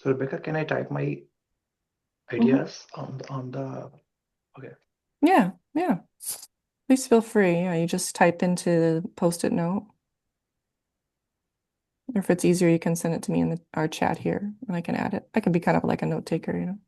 So Rebecca, can I type my Mhm. ideas on the okay. Yeah, yeah. Please feel free. Yeah, you just type into the post-it note. Or if it's easier, you can send it to me in our chat here and I can add it. I can be kind of like a note taker, you know.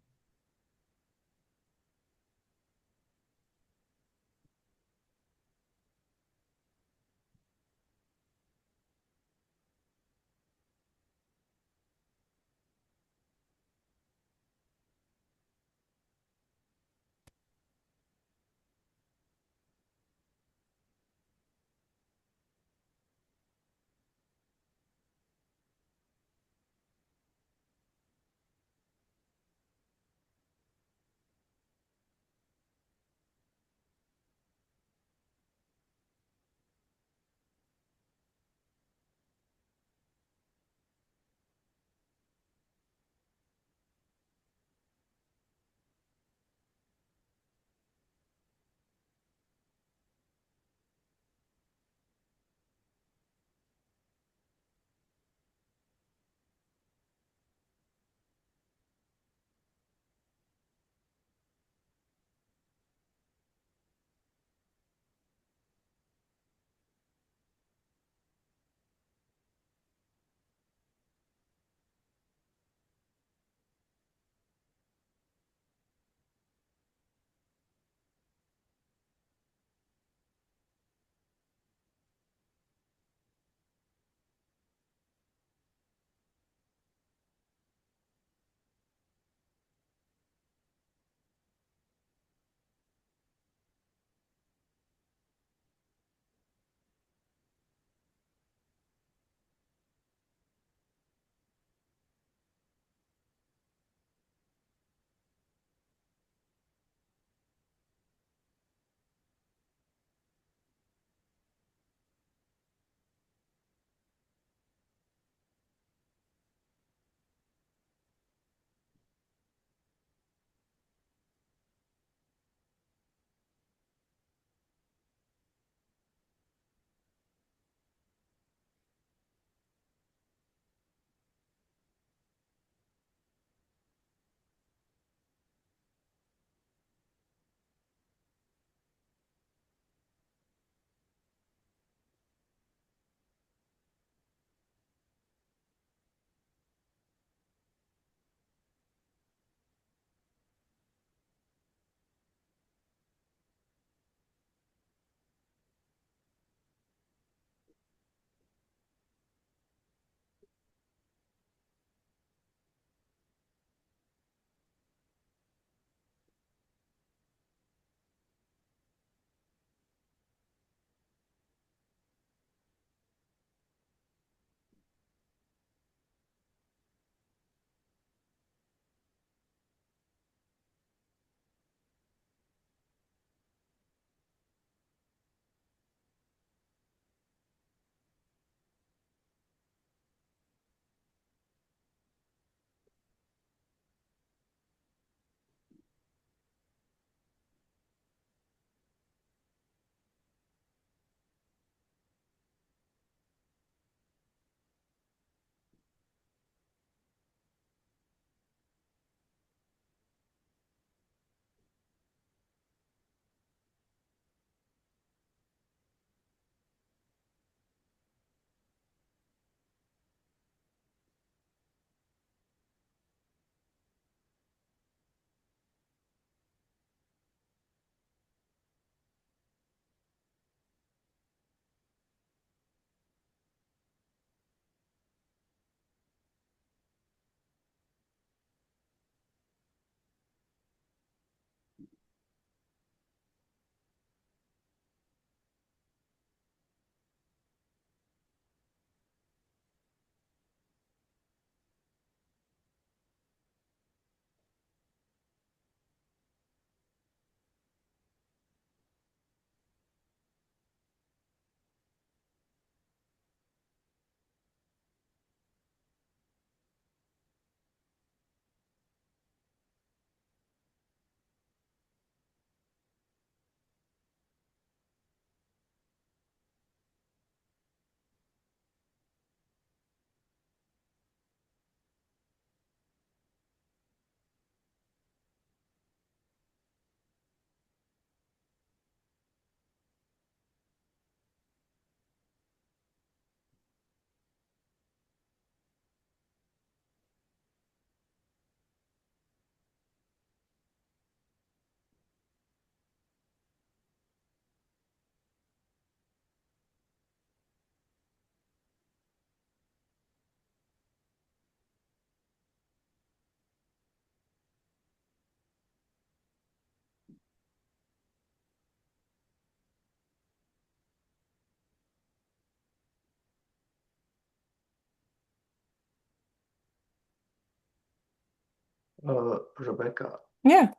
Rebecca, Yeah.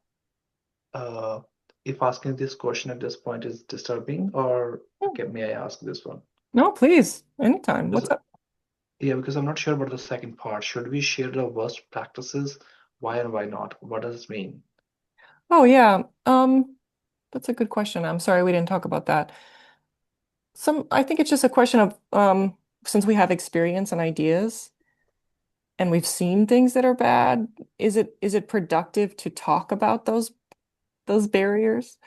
uh, if asking this question at this point is disturbing, or Hmm. okay, may I ask this one? No, please. Anytime. Because What's up? yeah, because I'm not sure about the second part. Should we share the worst practices? Why and why not? What does it mean? Oh, yeah. That's a good question. I'm sorry we didn't talk about that. I think it's just a question of since we have experience and ideas and we've seen things that are bad, is it productive to talk about those barriers?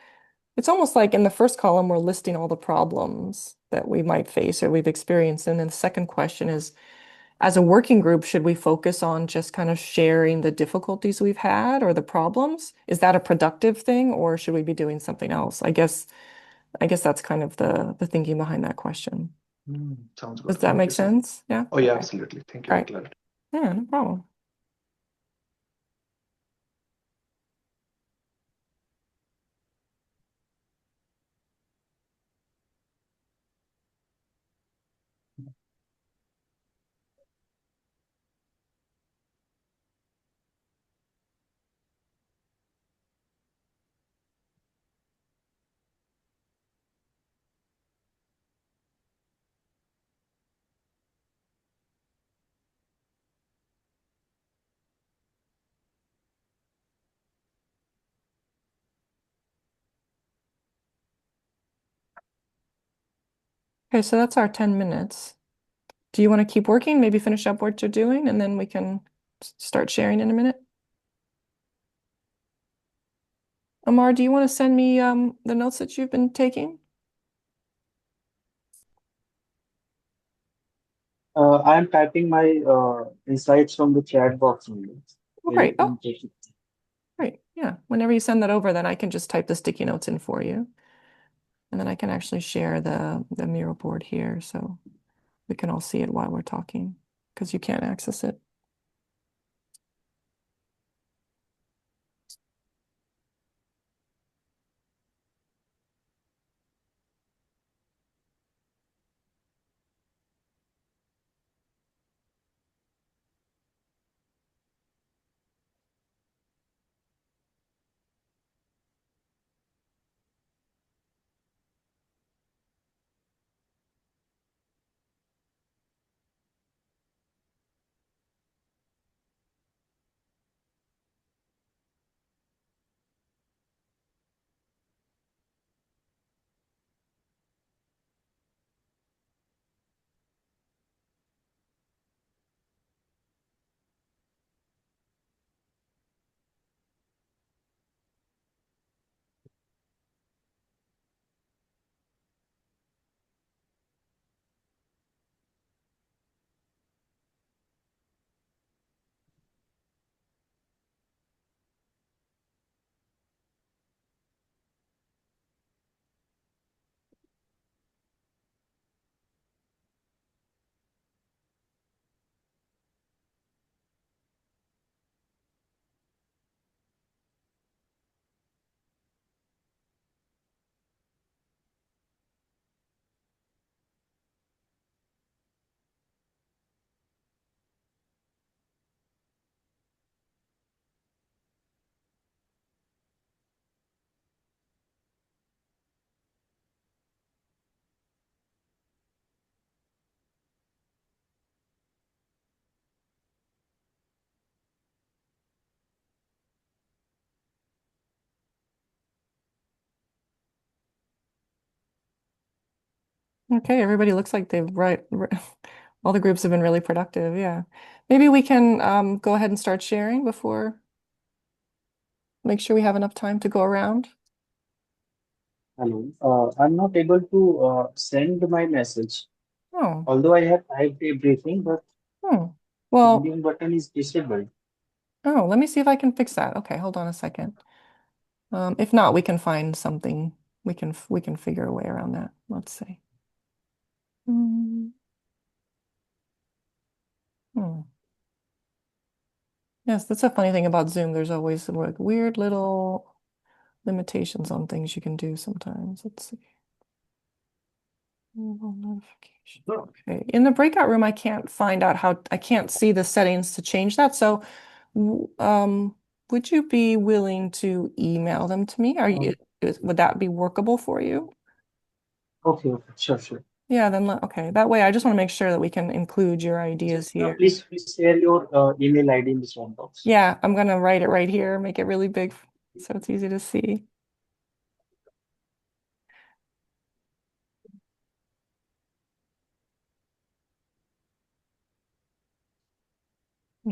It's almost like in the first column, we're listing all the problems that we might face or we've experienced. And then the second question is, as a working group, should we focus on just kind of sharing the difficulties we've had or the problems? Is that a productive thing, or should we be doing something else? I guess that's kind of the thinking behind that question. Sounds Does good. that Thank make you so much. sense? Yeah. Oh yeah, Okay. absolutely. Thank you All for right. clarity. Yeah, no problem. Okay, so that's our 10 minutes. Do you want to keep working? Maybe finish up what you're doing, and then we can start sharing in a minute? Amar, do you want to send me the notes that you've been taking? I'm typing my insights from the chat box only. Oh, Maybe you great. can Oh, take it. great. Yeah. Whenever you send that over, then I can just type the sticky notes in for you. And then I can actually share the Miro board here so we can all see it while we're talking because you can't access it. Okay, everybody looks like they've all the groups have been really productive. Yeah. Maybe we can go ahead and start sharing before make sure we have enough time to go around. Hello. I'm not able to send my message. Oh, Although I have typed a briefing, but hmm. Well, sending button is disabled. oh, let me see if I can fix that. Okay, hold on a second. If not, we can find something. We can figure a way around that. Let's see. Hmm. Hmm. Yes, that's a funny thing about Zoom. There's always some like weird little limitations on things you can do sometimes. Let's see. Enable notification. Okay. In the breakout room, I can't see the settings to change that. So, would you be willing to email them to me? Would that be workable for you? Okay, sure. Yeah, then okay. That way, I just want to make sure that we can include your ideas Just here. please share your email ID in the chat box. Yeah, I'm gonna write it right here, make it really big so it's easy to see.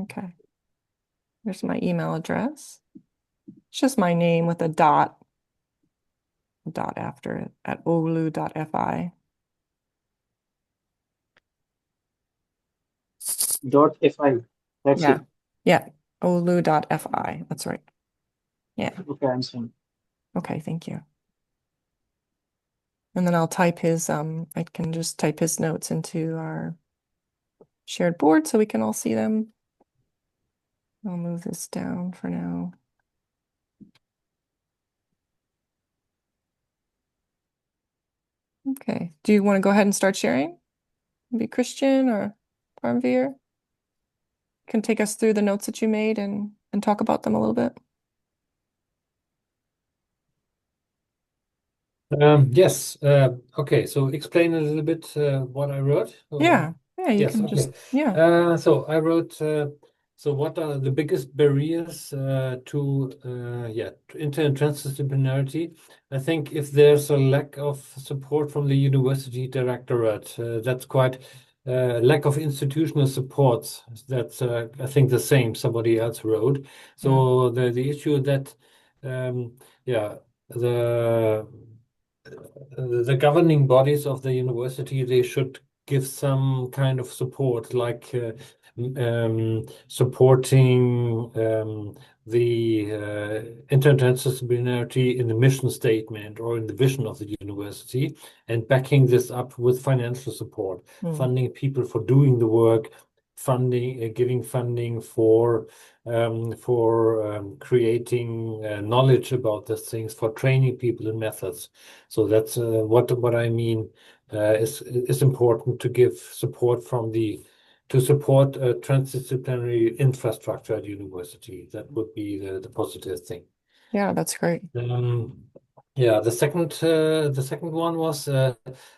Okay. Here's my email address. It's just my name with a dot after it at olu.fi. .fi. That's Yeah. it. Yeah. olu.fi. That's right. Yeah. Okay, I'm saying. Okay, thank you. And then I'll type I can just type his notes into our shared board so we can all see them. I'll move this down for now. Okay. Do you want to go ahead and start sharing? Maybe Christian or Parmveer can take us through the notes that you made and talk about them a little bit. Yes. Okay. So explain a little bit what I wrote. Yeah. Yeah, you Yes. can Okay. just, yeah. So I wrote. So what are the biggest barriers to inter and transdisciplinarity? I think if there's a lack of support from the university directorate, that's quite lack of institutional supports. That's I think the same somebody else wrote. So the issue that yeah the the governing bodies of the university, they should give some kind of support, like supporting the interdisciplinarity in the mission statement or in the vision of the university, and backing this up with financial support, funding people for doing the work, funding, giving funding for creating knowledge about these things, for training people in methods. So that's what I mean is important to give support to support transdisciplinary infrastructure at university. That would be the positive thing. Yeah, that's great. Yeah, the second one was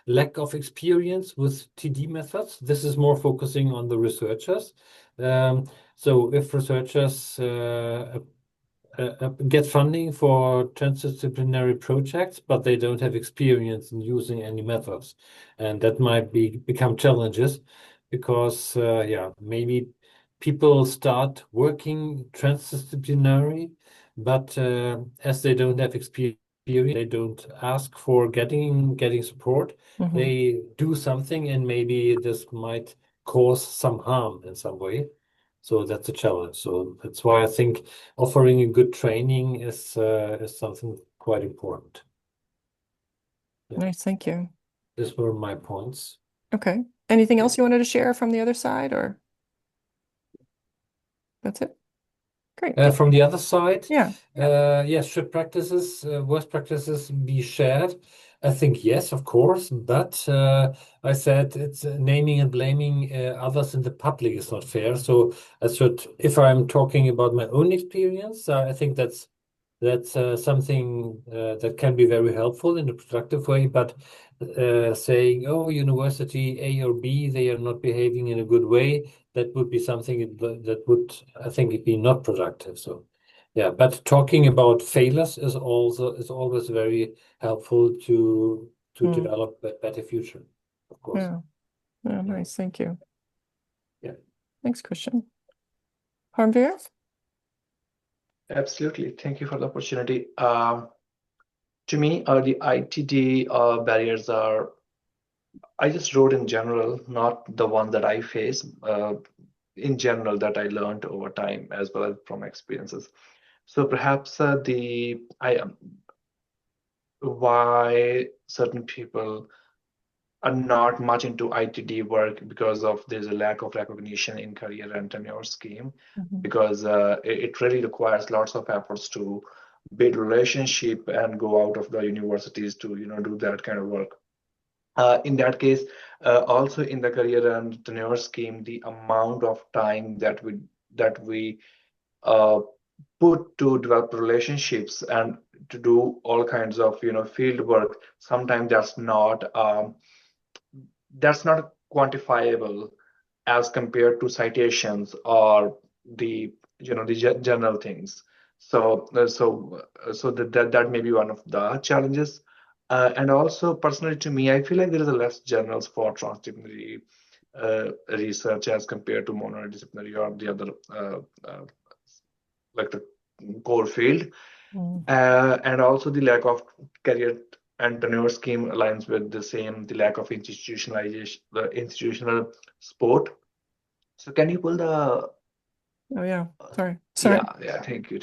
lack of experience with TD methods. This is more focusing on the researchers. So if researchers get funding for transdisciplinary projects, but they don't have experience in using any methods, and that might become challenges because maybe people start working transdisciplinary, but as they don't have experience, they don't ask for getting support. They do something, and maybe this might cause some harm in some way. So that's a challenge. So that's why I think offering a good training is something quite important. Yeah. Nice, thank you. These were my points. Okay. Anything else you wanted to share from the other side, or that's it? Great. From the other side, Yeah. yes, should worst practices be shared? I think yes, of course, but I said it's naming and blaming others in the public is not fair. So if I'm talking about my own experience, I think that's something that can be very helpful in a productive way. But saying, oh, university A or B, they are not behaving in a good way, that would be something that would, I think, be not productive. So, yeah. But talking about failures is always very helpful to develop a better future, of course. Yeah. Yeah, nice. Thank you. Yeah. Thanks, Christian. Harmveer? Absolutely. Thank you for the opportunity. To me, the ITD barriers are, I just wrote in general, not the one that I face, in general that I learned over time as well as from experiences. So perhaps why certain people are not much into ITD work because of there's a lack of recognition in career and tenure scheme, because it really requires lots of efforts to build relationship and go out of the universities to do that kind of work. In that case, also in the career and tenure scheme, the amount of time that we uh, put to develop relationships and to do all kinds of field work, sometimes that's not quantifiable as compared to citations or the general things. So that may be one of the challenges. And also, personally, to me, I feel like there is a less journals for transdisciplinary research as compared to monodisciplinary or the other like the core field. Mm. And also the lack of career and tenure scheme aligns with the lack of institutionalization, the institutional support. So can you pull the Oh yeah. Sorry. yeah, thank you.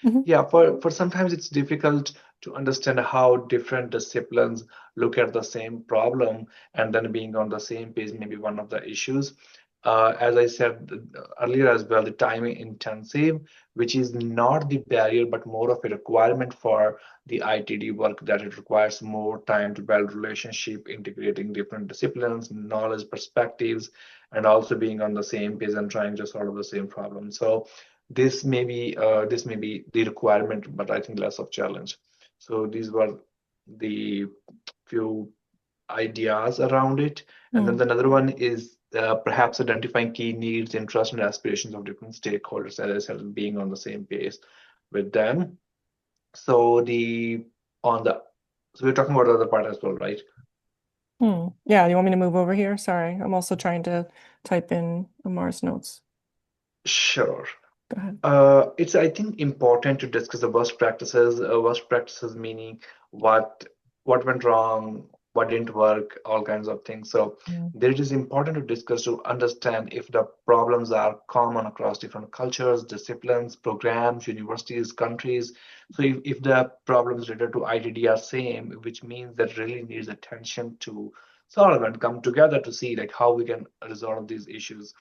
Mhm. Yeah, for sometimes it's difficult to understand how different disciplines look at the same problem, and then being on the same page may be one of the issues. As I said earlier as well, the time intensive, which is not the barrier, but more of a requirement for the ITD work, that it requires more time to build relationship, integrating different disciplines, knowledge, perspectives, and also being on the same page and trying to solve the same problem. So this may be the requirement, but I think less of challenge. So these were the few ideas around it. And then Mm. another one is perhaps identifying key needs, interests, and aspirations of different stakeholders, as I said, being on the same page with them. So the on the so we're talking about the other part as well, right? Yeah, you want me to move over here? Sorry, I'm also trying to type in Amar's notes. Sure. Go ahead. It's, I think, important to discuss the worst practices. Worst practices meaning what what went wrong, what didn't work, all kinds of things. So Mm. there it is important to discuss to understand if the problems are common across different cultures, disciplines, programs, universities, countries. So if the problems related to ITD are same, which means that really needs attention to solve and come together to see like how we can resolve these issues.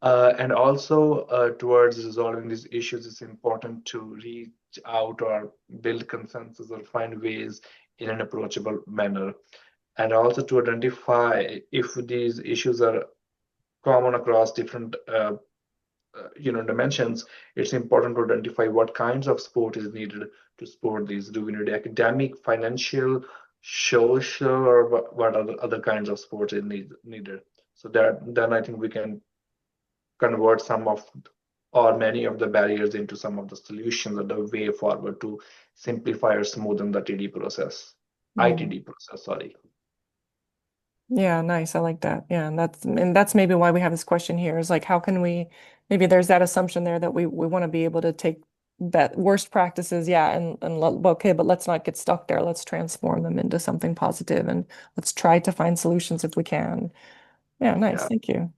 And also, towards resolving these issues, it's important to reach out or build consensus or find ways in an approachable manner. And also to identify if these issues are common across different dimensions. It's important to identify what kinds of support is needed to support these. Do we need academic, financial, social, or what other kinds of support is needed? So that then I think we can convert some of or many of the barriers into some of the solutions or the way forward to simplify or smoothen the Mm. ITD process, sorry. Yeah, nice. I like that. Yeah, and that's maybe why we have this question here is like how can we maybe there's that assumption there that we want to be able to take that worst practices, yeah, okay, but let's not get stuck there. Let's transform them into something positive and let's try to find solutions if we can. Yeah, nice. Yeah, Thank you.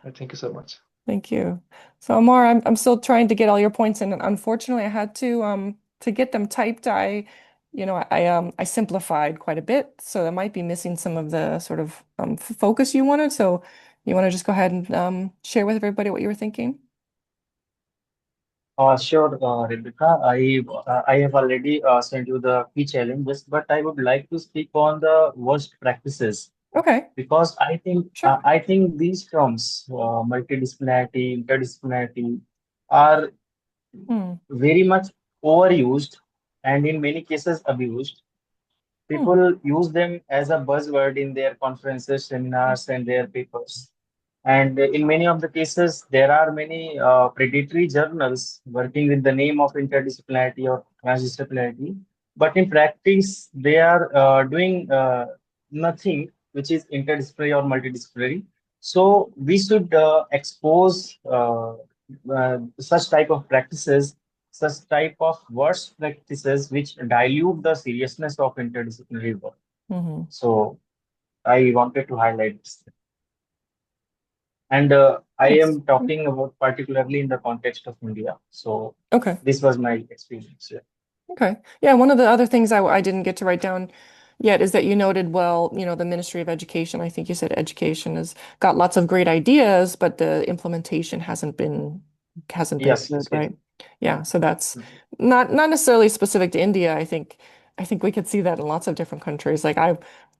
thank you so much. Thank you. So Amar, I'm still trying to get all your points in, and unfortunately, I had to get them typed. I simplified quite a bit, so I might be missing some of the sort of focus you wanted. So you want to just go ahead and share with everybody what you were thinking? Sure, Rebecca. I have already sent you the key challenges, but I would like to speak on the worst practices Okay, because sure. I think these terms, multidisciplinarity, interdisciplinarity, are Hmm. very much overused and in many cases abused. Hmm. People use them as a buzzword in their conferences, seminars, and their papers. And in many of the cases, there are many predatory journals working with the name of interdisciplinarity or transdisciplinarity. But in practice, they are doing nothing which is interdisciplinary or multidisciplinary. So we should expose such type of practices, such type of worst practices which dilute the seriousness of interdisciplinary work. Hmm. So I wanted to highlight this. And I Nice. am talking about particularly in the context of India. So Okay. this was my experience. Yeah. Okay. Yeah, one of the other things I didn't get to write down yet is that you noted, well, the Ministry of Education, I think you said education has got lots of great ideas, but the implementation hasn't been Yes, good, yes, yes. right? Yeah, so that's Mhm. not necessarily specific to India. I think we could see that in lots of different countries. Like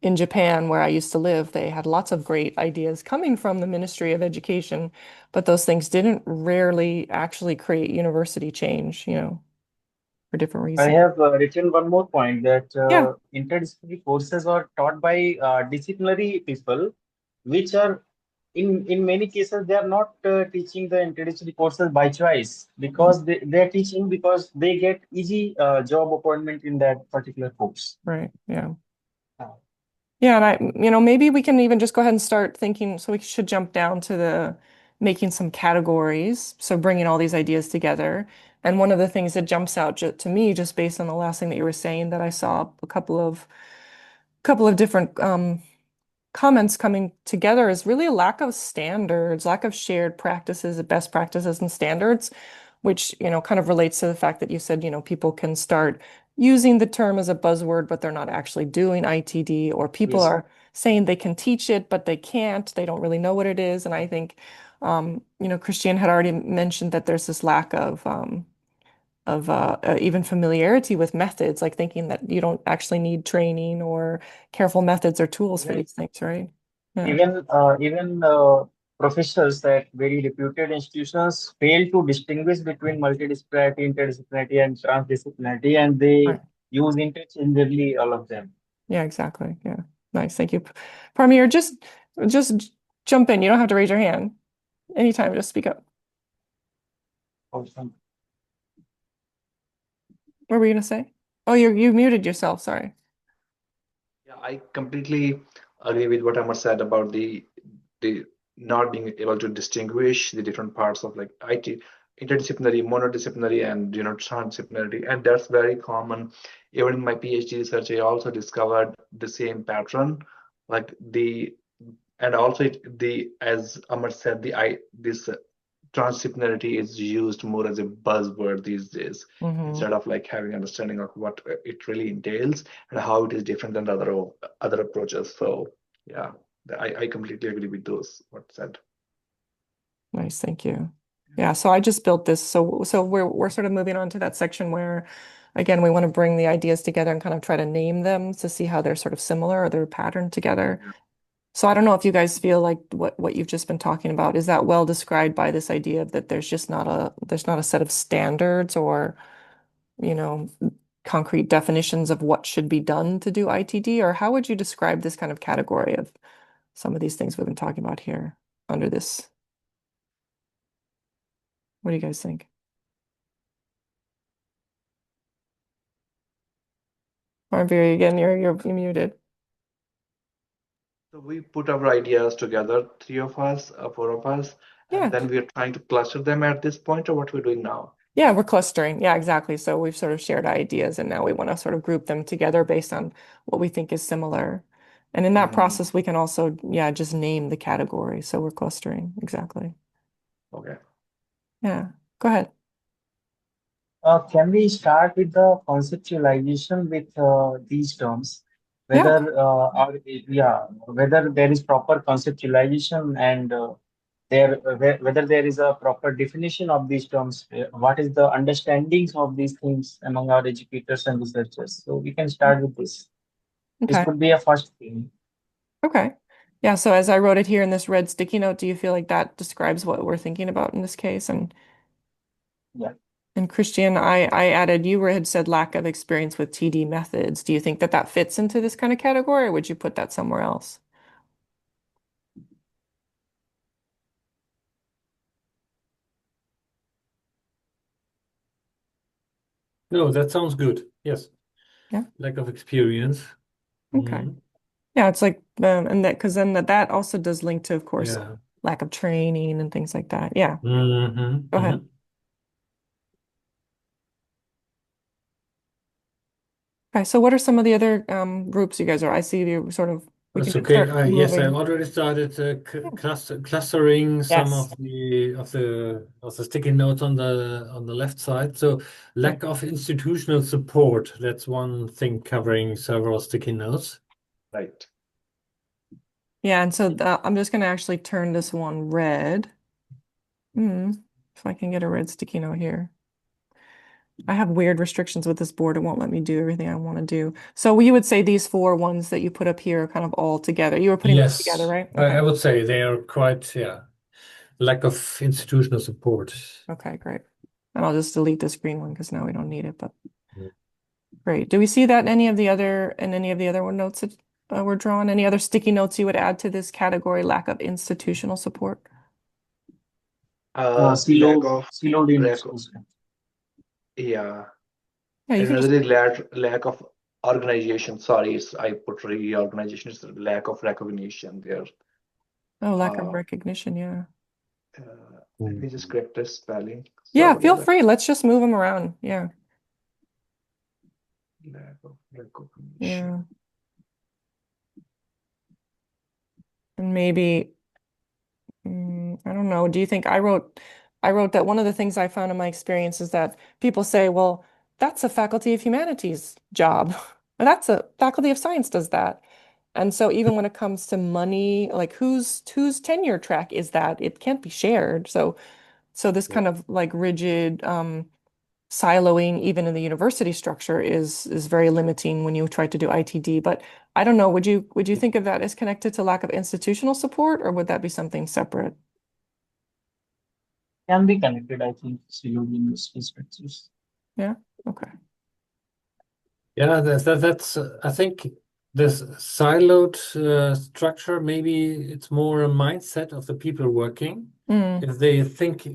in Japan, where I used to live, they had lots of great ideas coming from the Ministry of Education, but those things didn't rarely actually create university change, for different I reasons. have written one more point that Yeah, interdisciplinary courses are taught by disciplinary people, which are in many cases they are not teaching the interdisciplinary courses by choice mhm, because they are teaching because they get easy job appointment in that particular course. right. Yeah. Uh, Yeah, and maybe we can even just go ahead and start thinking. So we should jump down to the making some categories. So bringing all these ideas together. And one of the things that jumps out to me, just based on the last thing that you were saying, that I saw a couple of different comments coming together is really a lack of standards, lack of shared practices, best practices and standards, which, kind of relates to the fact that you said, people can start using the term as a buzzword, but they're not actually doing ITD, or people yes. are saying they can teach it, but they can't. They don't really know what it is. And I think, Christian had already mentioned that there's this lack of even familiarity with methods, like thinking that you don't actually need training or careful methods or tools for Even these things, right? Yeah, even professors at very reputed institutions fail to distinguish between multidisciplinarity, interdisciplinarity, and transdisciplinarity, and they right. use interchangeably all of them. Yeah, exactly. Yeah. Nice. Thank you. Parmir, just jump in. You don't have to raise your hand. Anytime, just speak up. Awesome. What were you gonna say? Oh, you muted yourself. Sorry. Yeah, I completely agree with what Amar said about the not being able to distinguish the different parts of like IT, interdisciplinary, monodisciplinary, and transdisciplinary, and that's very common. Even in my PhD research, I also discovered the same pattern, like and also the as Amar said, this transdisciplinarity is used more as a buzzword these days Mm-hmm. instead of like having understanding of what it really entails and how it is different than the other approaches. So yeah, I completely agree with those what said. Nice. Thank you. Yeah. So I just built this. So we're sort of moving on to that section where, again, we want to bring the ideas together and kind of try to name them to see how they're sort of similar or they're patterned together. So I don't know if you guys feel like what you've just been talking about, is that well described by this idea of that there's not a set of standards or, you know, concrete definitions of what should be done to do ITD, or how would you describe this kind of category of some of these things we've been talking about here under this? What do you guys think? Marvery, again, you're muted. So we put our ideas together, three of us, four of us, and Yeah. then we're trying to cluster them at this point, or what we're doing now. Yeah, we're clustering. Yeah, exactly. So we've sort of shared ideas and now we want to sort of group them together based on what we think is similar. And in that Hmm. process, we can also, yeah, just name the category. So we're clustering. Exactly. Okay. Yeah. Go ahead. Can we start with the conceptualization with these terms? Yeah. Whether there is proper conceptualization and whether there is a proper definition of these terms, what is the understandings of these things among our educators and researchers? So we can start with this. This Okay. could be a first thing. Okay. Yeah. So as I wrote it here in this red sticky note, do you feel like that describes what we're thinking about in this case? Yeah. And Christian, I added, had said lack of experience with TD methods. Do you think that that fits into this kind of category, or would you put that somewhere else? No, that sounds good. Yes. Yeah. Lack of experience. Okay. Mhm. Yeah, it's like and that because then that also does link to, of course, Yeah. lack of training and things like that. Yeah. Hmm. Go ahead. Hmm. Okay, so what are some of the other groups you guys are? I see you sort of we can That's just okay. start Yes, I moving. already started Yeah. clustering some Yes. of the sticky notes on the left side. So Right. lack of institutional support. That's one thing covering several sticky notes. Right. Yeah, and so I'm just going to actually turn this one red. Hmm. If I can get a red sticky note here. I have weird restrictions with this board. It won't let me do everything I want to do. So you would say these four ones that you put up here are kind of all together. You were putting those together, Yes, right? I Okay. would say they are quite, yeah, lack of institutional support. Okay, great. And I'll just delete this green one because now we don't need it, but Mm. great. Do we see that in any of the other one notes that were drawn? Any other sticky notes you would add to this category, lack of institutional support? Lack of Siloed lack of, institutions. yeah. Yeah, you And can just, another lack of organization. Sorry, I put reorganization. It's lack of recognition there. oh, lack of Uh, recognition. Yeah. Let me just correct the spelling. Yeah, Sorry feel about that. free. Let's just move them around. Yeah. Lack of recognition. Yeah. And maybe, I don't know. Do you think I wrote that one of the things I found in my experience is that people say, well, that's a faculty of humanities job. Or that's a faculty of science does that. And so even when it comes to money, like whose tenure track is that? It can't be shared. So this Yeah. kind of like rigid siloing even in the university structure is very limiting when you try to do ITD. But I don't know, would you think of that as connected to lack of institutional support, or would that be something separate? Can be connected, I think, siloed university structures. Yeah. Okay. Yeah, that's I think this siloed structure, maybe it's more a mindset of the people working. Mm, If they think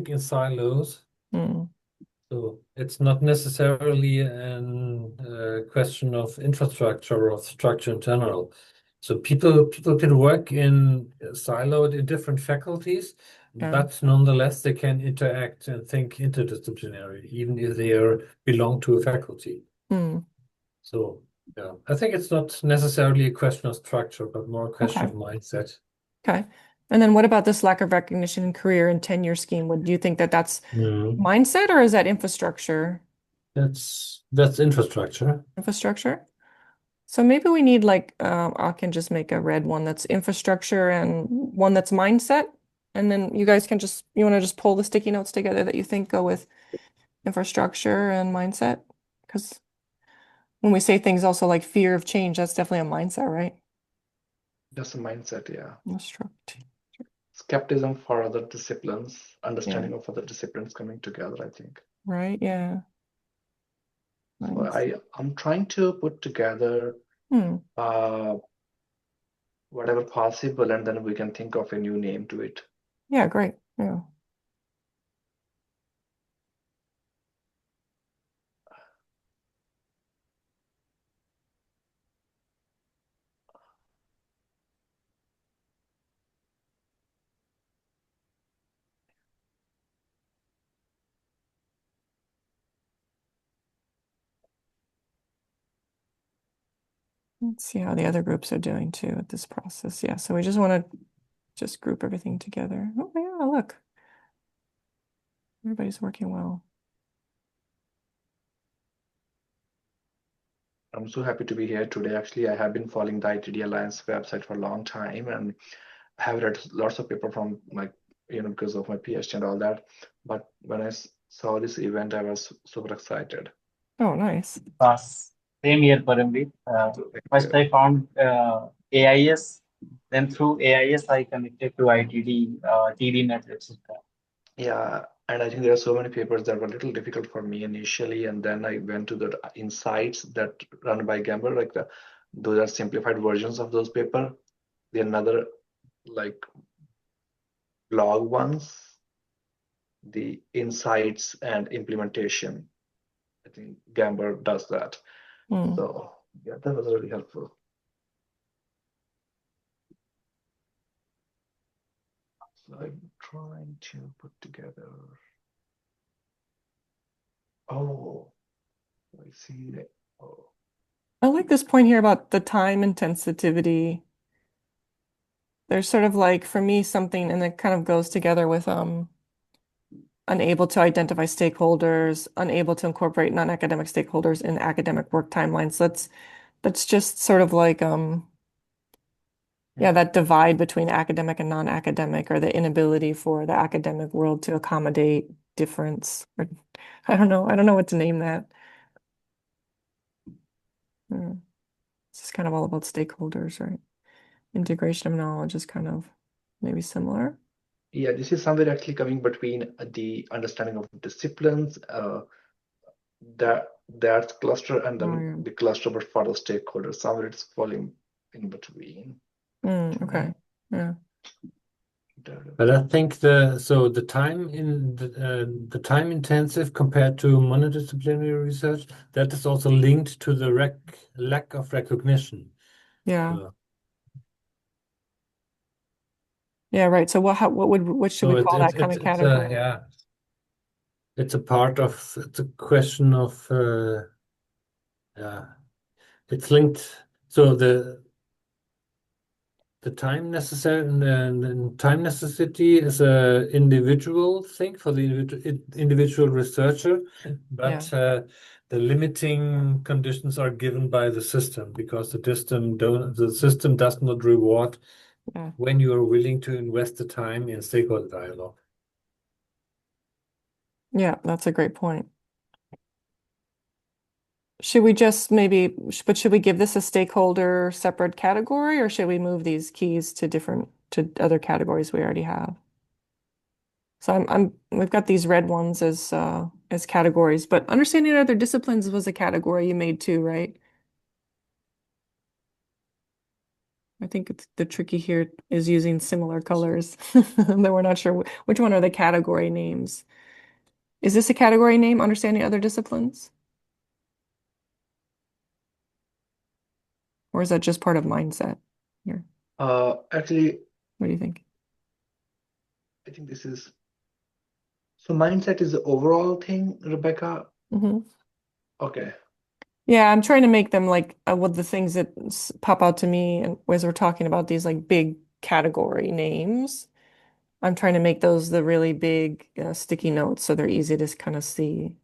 in silos, mm, so it's not necessarily a question of infrastructure or structure in general. So people can work in siloed in different faculties, yeah. but nonetheless they can interact and think interdisciplinary, even if they belong to a faculty. Mm, So yeah, I think it's not necessarily a question of structure, but more a question okay. of mindset. Okay. And then what about this lack of recognition in career and tenure scheme? Would you think that that's Mm. mindset or is that infrastructure? That's infrastructure. Infrastructure? So maybe we need like I can just make a red one that's infrastructure and one that's mindset. And then you guys can you want to just pull the sticky notes together that you think go with infrastructure and mindset? Because when we say things also like fear of change, that's definitely a mindset, right? That's a mindset, yeah. Instruct. Skepticism for other disciplines, Yeah, understanding of other disciplines coming together, I think. right. Yeah. So Nice. I'm trying to put together Hmm. uh, whatever possible, and then we can think of a new name to it. Yeah, great. Yeah. Let's see how the other groups are doing too with this process. Yeah, so we just want to just group everything together. Oh yeah, look. Everybody's working well. I'm so happy to be here today. Actually, I have been following the ITD Alliance website for a long time, and I have read lots of paper from because of my PhD and all that. But when I saw this event, I was super excited. Oh, nice. Same here, Paramveer. First, I found AIS, then through AIS, I connected to ITD, TD net, etc. Yeah, and I think there are so many papers that were a little difficult for me initially, and then I went to the insights that run by Gamble, like those are simplified versions of those paper. The another like blog ones, the insights and implementation. I think Gamble does that. Hmm. So yeah, that was really helpful. So I'm trying to put together. Oh, I see that. Oh, I like this point here about the time and sensitivity. There's sort of like for me something, and it kind of goes together with unable to identify stakeholders, unable to incorporate non-academic stakeholders in academic work timelines. That's just sort of like yeah, that divide between academic and non-academic, or the inability for the academic world to accommodate difference. Or I don't know what to name that. It's just kind of all about stakeholders, right? Integration of knowledge is kind of maybe similar. Yeah, this is somewhere actually coming between the understanding of disciplines, that cluster, and then the cluster but for the stakeholders. Somewhere it's falling in between. Okay. Yeah. But I think the time intensive compared to monodisciplinary research, that is also linked to the lack of recognition. Yeah. Yeah, right. So what should we call that kind of category? It's a question of it's linked. So the time necessity is a individual thing for the individual researcher, but the limiting conditions are given by the system, because the system does not reward when you are willing to invest the time in stakeholder dialogue. Yeah, that's a great point. Should we give this a stakeholder separate category, or should we move these keys to other categories we already have? So we've got these red ones as categories, but understanding other disciplines was a category you made too, right? I think the tricky here is using similar colors that we're not sure which one are the category names. Is this a category name, understanding other disciplines? Or is that just part of mindset here? Actually, what do you think? I think this is, so mindset is the overall thing, Rebecca? Okay. Yeah, I'm trying to make them like what the things that pop out to me, and as we're talking about these like big category names, I'm trying to make those the really big sticky notes so they're easy to kind of see.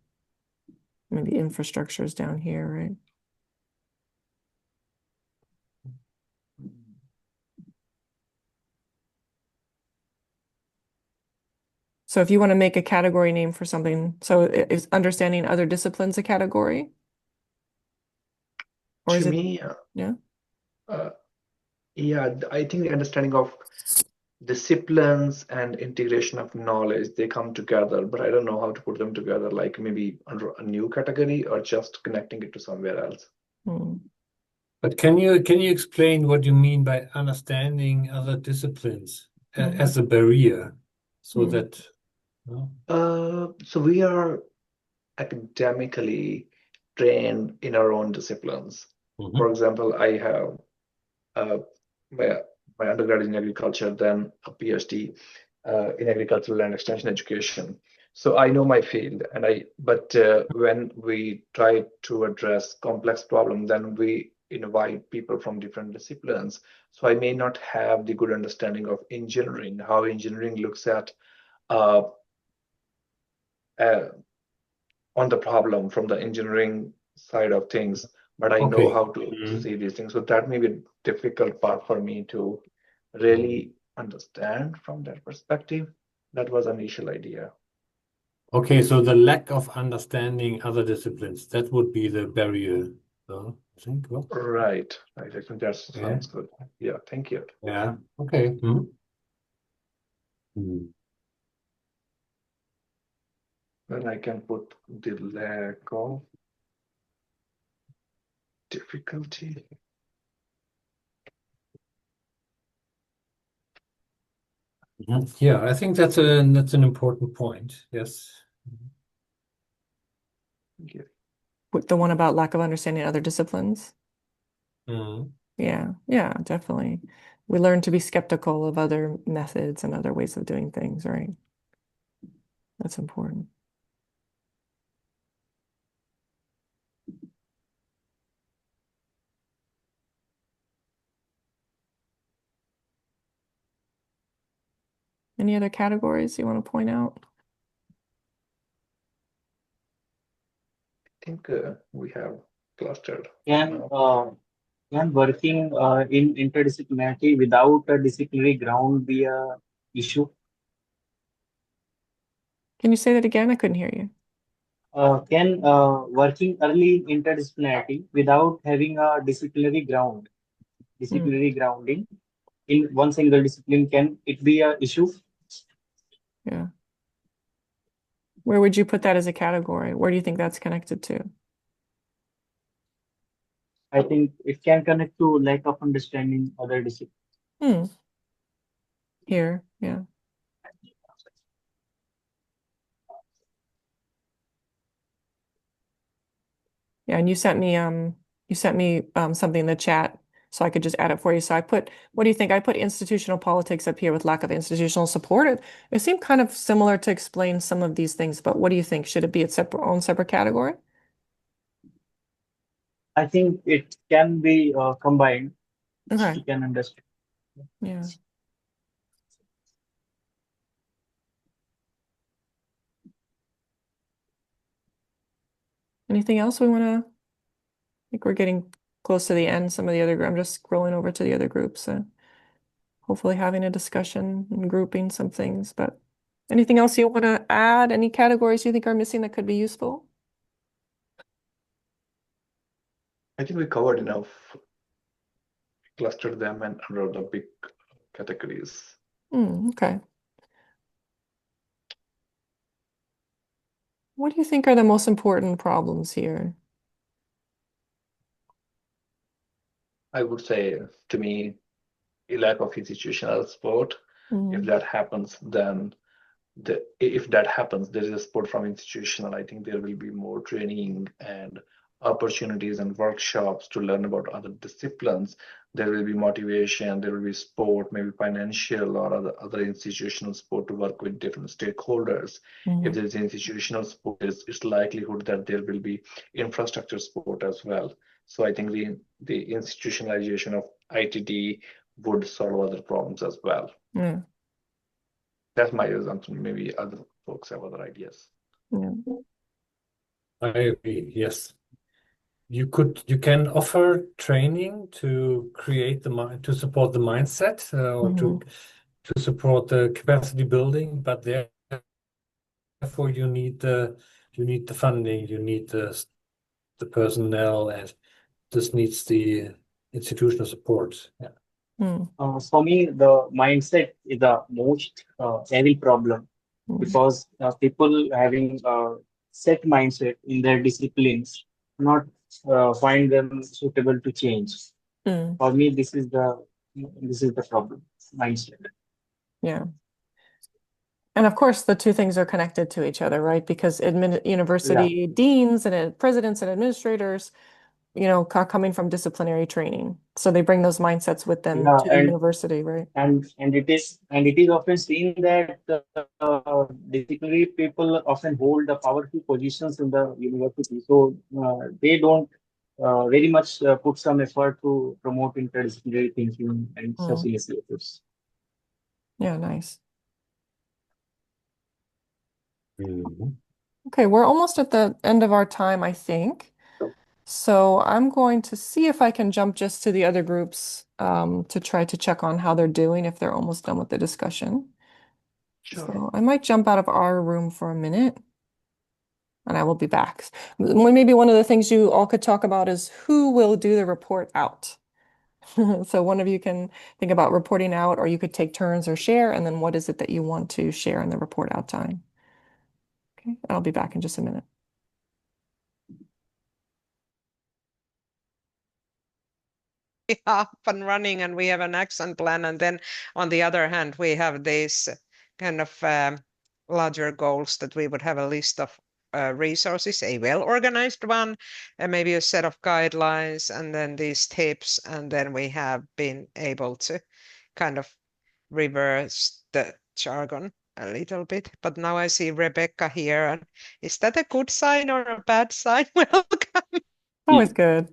Maybe infrastructure is down here, right? So if you want to make a category name for something, so is understanding other disciplines a category? Or is it? Me, Yeah. Yeah, I think the understanding of disciplines and integration of knowledge, they come together, but I don't know how to put them together, like maybe under a new category or just connecting it to somewhere else. But can you explain what you mean by understanding other disciplines as a barrier, so that so we are academically trained in our own disciplines. For example, I have my undergrad in agriculture, then a PhD in agricultural and extension education. So I know my field, but when we try to address complex problems, then we invite people from different disciplines. So I may not have the good understanding of engineering, how engineering looks at on the problem from the engineering side of things, but I know how to see these things. So that may be a difficult part for me to really understand from that perspective. That was an initial idea. Okay, so the lack of understanding other disciplines, that would be the barrier. I think. Right. I think that sounds good. Yeah, thank you. Yeah, okay. Then I can put the lack of difficulty. Yeah, I think that's an important point. Yes. Thank you. With the one about lack of understanding other disciplines. Yeah, definitely. We learn to be skeptical of other methods and other ways of doing things, right? That's important. Any other categories you want to point out? I think we have clustered. Can working in interdisciplinarity without a disciplinary ground be a issue? Can you say that again? I couldn't hear you. Can working early in interdisciplinarity without having a disciplinary grounding in one single discipline, can it be a issue? Yeah. Where would you put that as a category? Where do you think that's connected to? I think it can connect to lack of understanding other disciplines. Hmm. Here, yeah. Yeah, and you sent me something in the chat so I could just add it for you. So what do you think? I put institutional politics up here with lack of institutional support. It seemed kind of similar to explain some of these things, but what do you think? Should it be its own separate category? I think it can be combined. Okay. You can understand. Yeah. Anything else we want to? I think we're getting close to the end. Some of the other, I'm just scrolling over to the other groups. So hopefully having a discussion and grouping some things. But anything else you want to add? Any categories you think are missing that could be useful? I think we covered enough, clustered them and under the big categories. Okay. What do you think are the most important problems here? I would say, to me, a lack of institutional support. If that happens, then if that happens, there is a support from institutional. I think there will be more training and opportunities and workshops to learn about other disciplines. There will be motivation, there will be support, maybe financial or other institutional support to work with different stakeholders. If there is institutional support, it's likelihood that there will be infrastructure support as well. So I think the institutionalization of ITD would solve other problems as well. Yeah. That's my assumption. Maybe other folks have other ideas. Yeah. I agree. Yes. You can offer training to create to support the mindset or to support the capacity building, but therefore you need the funding, you need the personnel, and this needs the institutional support. Yeah. For me, the mindset is the most heavy problem because people having a set mindset in their disciplines not find them suitable to change. For me, this is the problem, mindset. Yeah. And of course, the two things are connected to each other, right? Because university deans and presidents and administrators, are coming from disciplinary training. So they bring those mindsets with them to the university, right? And it is often seen that disciplinary people often hold the powerful positions in the university. So they don't very much put some effort to promote interdisciplinary thinking and such initiatives. Yeah, nice. Okay, we're almost at the end of our time, I think. So I'm going to see if I can jump just to the other groups to try to check on how they're doing, if they're almost done with the discussion. Sure. So I might jump out of our room for a minute and I will be back. Maybe one of the things you all could talk about is who will do the report out. So one of you can think about reporting out, or you could take turns or share, and then what is it that you want to share in the report out time? Okay, I'll be back in just a minute. Up and running and we have an action plan, and then on the other hand we have these kind of larger goals that we would have a list of resources, a well-organized one, and maybe a set of guidelines, and then these tips, and then we have been able to kind of reverse the jargon a little bit. But now I see Rebecca here, and is that a good sign or a bad sign? Welcome. Always good.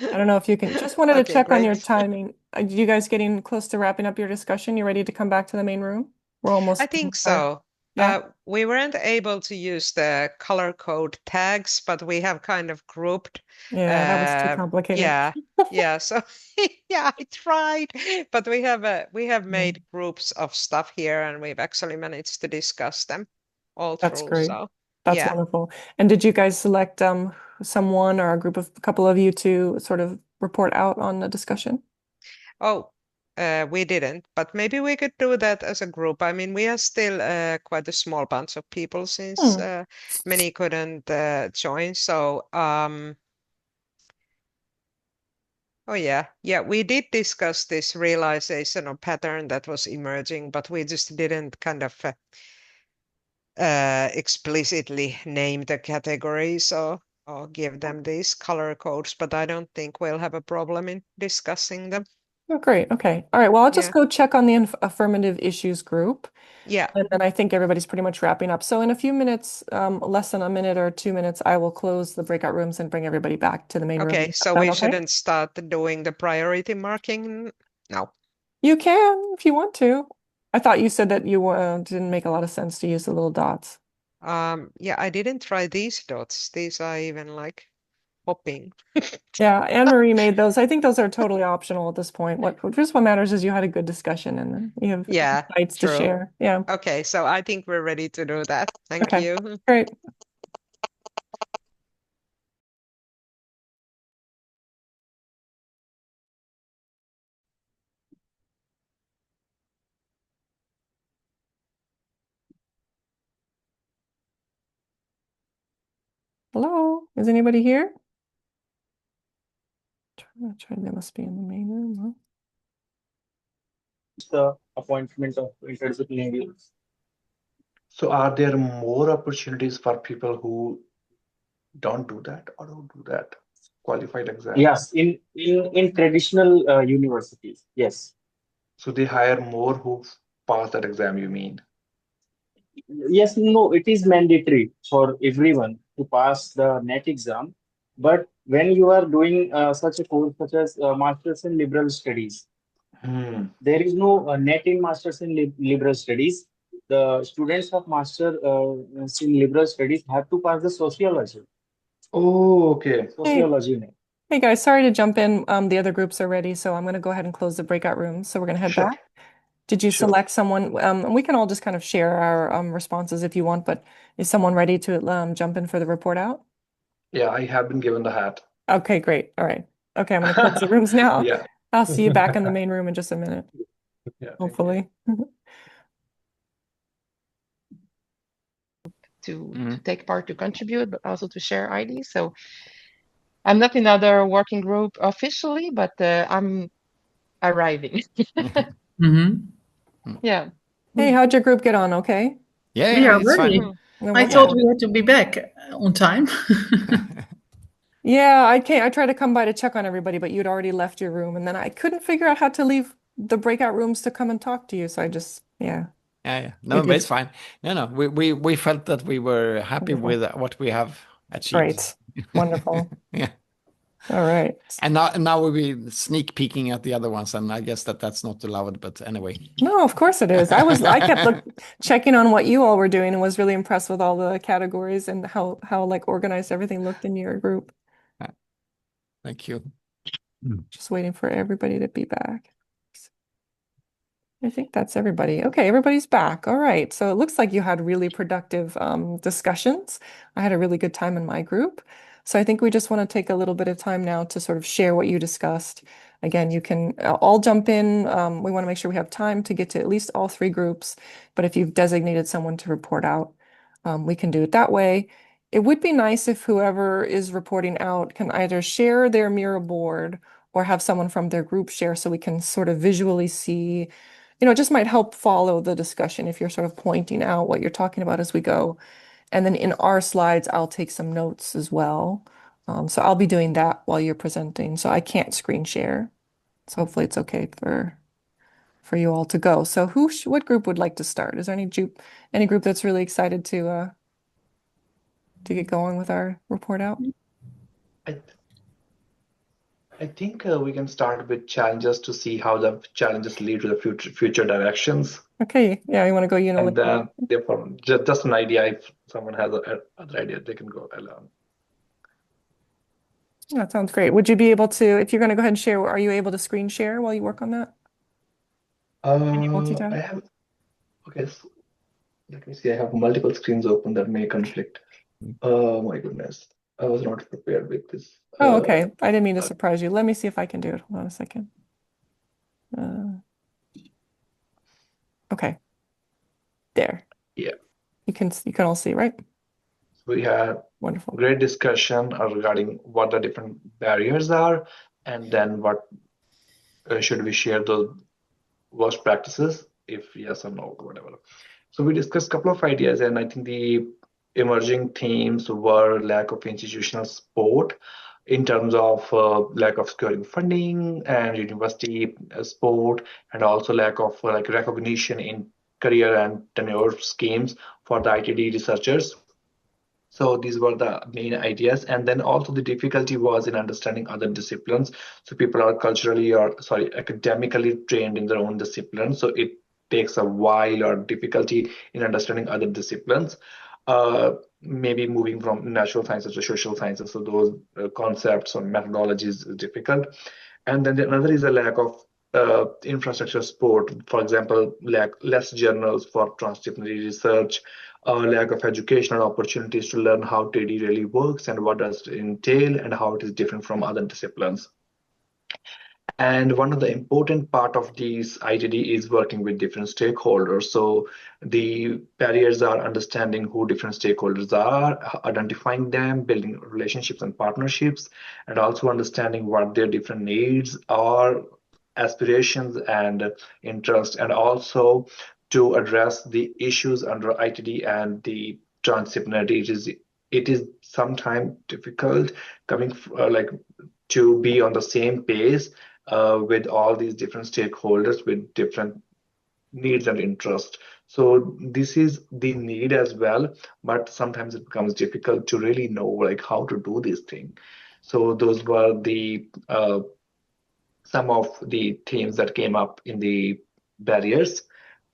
I don't know if you can, just wanted to check on your timing. You guys getting close to wrapping up your discussion? You ready to come back to the main room? We're almost. I think so. Yeah. We weren't able to use the color code tags, but we have kind of grouped. Yeah, that was too complicated. Yeah. So yeah, I tried, but we have made groups of stuff here, and we've actually managed to discuss them. all That's through. great. So That's yeah. wonderful. And did you guys select someone or a couple of you to sort of report out on the discussion? Oh, we didn't, but maybe we could do that as a group. I mean, we are still quite a small bunch of people since many couldn't join. So, oh yeah, we did discuss this realization of pattern that was emerging, but we just didn't kind of explicitly name the categories or give them these color codes. But I don't think we'll have a problem in discussing them. Oh, great. Okay. All right. Well, I'll just Yeah. go check on the affirmative issues group. Yeah. And then I think everybody's pretty much wrapping up. So in a few minutes, less than a minute or 2 minutes, I will close the breakout rooms and bring everybody back to the main room. Okay, Is so that we okay? shouldn't start doing the priority marking now. You can if you want to. I thought you said that you didn't make a lot of sense to use the little dots. Yeah, I didn't try these dots. These are even like hopping. Yeah, Anne-Marie made those. I think those are totally optional at this point. What matters is you had a good discussion and then you have Yeah, insights to true. share. Yeah. Okay, so I think we're ready to do that. Thank Okay. you. Great. Hello, is anybody here? They must be in the main room, huh? The appointment of interdisciplinary. So are there more opportunities for people who don't do that or don't do that qualified exam? Yes, in traditional universities, yes. So they hire more who pass that exam, you mean? Yes, no, it is mandatory for everyone to pass the NET exam. But when you are doing such a course such as Masters in Liberal Studies, there is no NET in Masters in Liberal Studies. The students of Master in Liberal Studies have to pass the sociology. Oh, okay. Sociology NET. Hey guys, sorry to jump in. The other groups are ready, so I'm going to go ahead and close the breakout room. So we're going to head Sure. back. Did you Sure. select someone? And we can all just kind of share our responses if you want, but is someone ready to jump in for the report out? Yeah, I have been given the hat. Okay, great. All right. Okay, I'm going to close the rooms now. Yeah. I'll see you back in the main room in just a minute, Yeah, thank you. hopefully. to take part, to contribute, but also to share ideas. So I'm not in other working group officially, but I'm arriving. Yeah. Hey, how'd your group get on? Okay. Yeah, We yeah, are it's ready. fine. I thought we had to be back on time. Yeah, I tried to come by to check on everybody, but you'd already left your room, and then I couldn't figure out how to leave the breakout rooms to come and talk to you. So I just, yeah. Yeah. No, but it's fine. No. We felt that we were happy with what we have achieved. Great. Wonderful. Yeah. All right. And now we'll be sneak peeking at the other ones, and I guess that's not allowed, but anyway. No, of course it is. I kept checking on what you all were doing and was really impressed with all the categories and how like organized everything looked in your group. Thank you. Just waiting for everybody to be back. I think that's everybody. Okay, everybody's back. All right. So it looks like you had really productive discussions. I had a really good time in my group. So I think we just want to take a little bit of time now to sort of share what you discussed. Again, you can all jump in. We want to make sure we have time to get to at least all three groups. But if you've designated someone to report out, we can do it that way. It would be nice if whoever is reporting out can either share their Miro board or have someone from their group share so we can sort of visually see. It just might help follow the discussion if you're sort of pointing out what you're talking about as we go. And then in our slides, I'll take some notes as well. So I'll be doing that while you're presenting. So I can't screen share. So hopefully it's okay for you all to go. So what group would like to start? Is there any group that's really excited to get going with our report out? I think we can start with challenges to see how the challenges lead to the future directions. Okay, yeah, you want to go And then therefore, just an idea. If someone has other idea, they can go along. That sounds great. Would you be able to, if you're going to go ahead and share, are you able to screen share while you work on that? Can you multitask? I have. Okay. Let me see. I have multiple screens open that may conflict. Oh my goodness. I was not prepared with this. Oh, okay. I didn't mean to surprise you. Let me see if I can do it. Hold on a second. Okay. There. Yeah. You can all see, right? We had Wonderful. great discussion regarding what the different barriers are, and then what should we share those worst practices, if yes or no, whatever. So we discussed a couple of ideas, and I think the emerging themes were lack of institutional support in terms of lack of securing funding and university support, and also lack of like recognition in career and tenure schemes for the ITD researchers. So these were the main ideas. And then also the difficulty was in understanding other disciplines. So people are culturally or sorry, academically trained in their own discipline. So it takes a while or difficulty in understanding other disciplines. Maybe moving from natural sciences to social sciences. So those concepts or methodologies is difficult. And then another is a lack of infrastructure support. For example, less journals for transdisciplinary research, lack of educational opportunities to learn how TD really works and what does it entail and how it is different from other disciplines. And one of the important part of these ITD is working with different stakeholders. So the barriers are understanding who different stakeholders are, identifying them, building relationships and partnerships, and also understanding what their different needs are, aspirations and interests, and also to address the issues under ITD and the transdisciplinarity. It is sometimes difficult coming like to be on the same page with all these different stakeholders with different needs and interests. So this is the need as well, but sometimes it becomes difficult to really know like how to do this thing. So those were the some of the themes that came up in the barriers.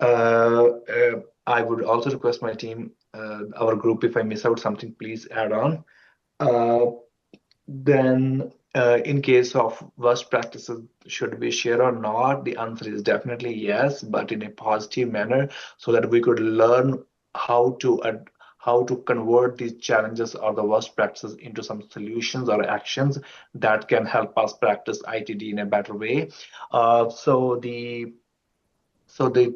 I would also request my team, our group, if I miss out something, please add on. Uh, then, in case of worst practices, should we share or not? The answer is definitely yes, but in a positive manner, so that we could learn how to convert these challenges or the worst practices into some solutions or actions that can help us practice ITD in a better way. So the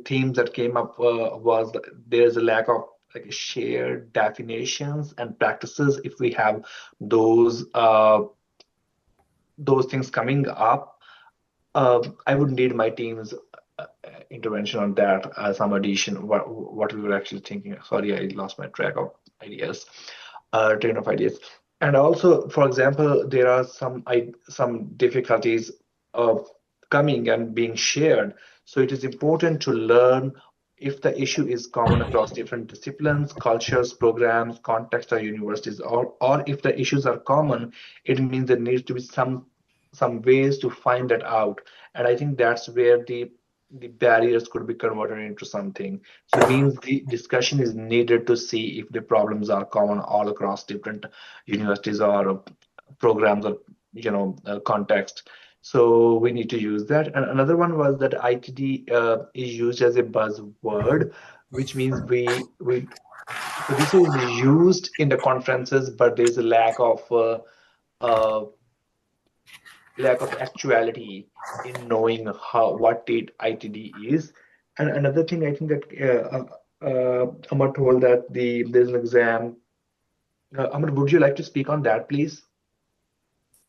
themes that came up was there's a lack of like shared definitions and practices. If we have those things coming up, I would need my team's intervention on that. Some addition, what we were actually thinking. Sorry, I lost my track of ideas, train of ideas. And also, for example, there are some difficulties of coming and being shared. So it is important to learn if the issue is common across different disciplines, cultures, programs, contexts, or universities, or if the issues are common, it means there needs to be some ways to find that out. And I think that's where the barriers could be converted into something. So it means the discussion is needed to see if the problems are common all across different universities or programs or context. So we need to use that. And another one was that ITD is used as a buzzword, which means so this is used in the conferences, but there's a uh, lack of actuality in knowing what ITD is. And another thing, I think that Amar told that there's an exam. Amar, would you like to speak on that, please?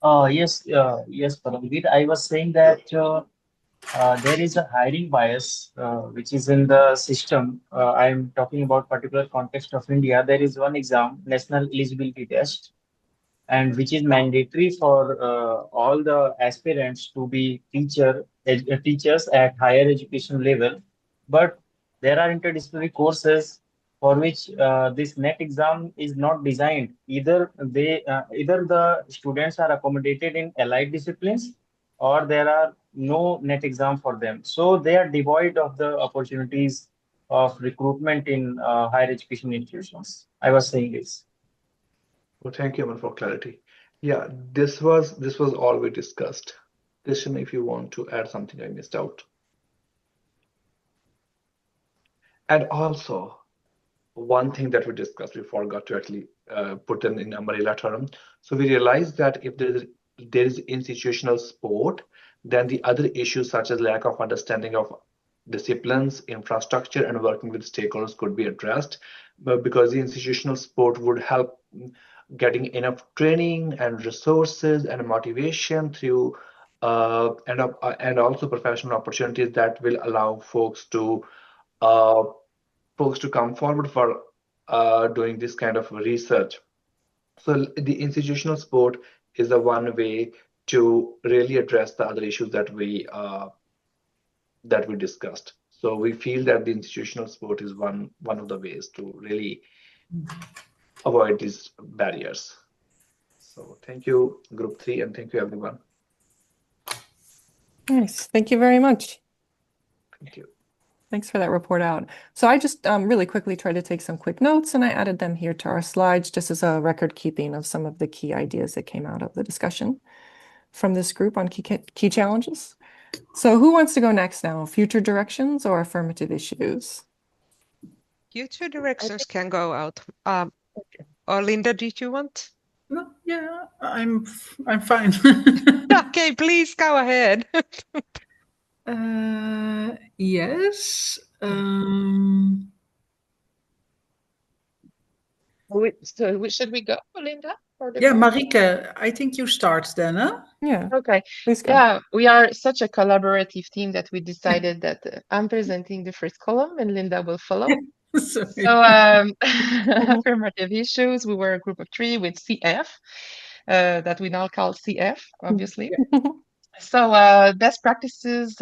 Yes, Paramveer. I was saying that there is a hiring bias which is in the system. I'm talking about particular context of India. There is one exam, National Eligibility Test, and which is mandatory for all the aspirants to be teachers at higher education level. But there are interdisciplinary courses for which this NET exam is not designed. Either the students are accommodated in allied disciplines, or there are no NET exam for them. So they are devoid of the opportunities of recruitment in higher education institutions. I was saying this. Well, thank you, Amar, for clarity. Yeah, this was all we discussed. Christian, if you want to add something I missed out. And also, one thing that we discussed, we forgot to actually put in umbrella term. So we realized that if there is institutional support, then the other issues such as lack of understanding of disciplines, infrastructure, and working with stakeholders could be addressed, but because the institutional support would help getting enough training and resources and motivation through and also professional opportunities that will allow folks to come forward for doing this kind of research. So the institutional support is the one way to really address the other issues that we discussed. So we feel that the institutional support is one of the ways to really avoid these barriers. So thank you, Group 3, and thank you, everyone. Nice. Thank you very much. Thank you. Thanks for that report out. So I just really quickly tried to take some quick notes, and I added them here to our slides just as a record keeping of some of the key ideas that came out of the discussion from this group on key challenges. So who wants to go next now? Future directions or affirmative issues? Future directions can go out. Or Linda, did you want? No, yeah, I'm fine. Okay, please go ahead. Yes. So should we go, Linda? Yeah, Marike, I think you start then, huh? Yeah, Okay. please go. Yeah, we are such a collaborative team that we decided that I'm presenting the first column and Linda will follow. Sorry. So affirmative issues, we were a group of 3 with CF, that we now call CF, obviously. So best practices,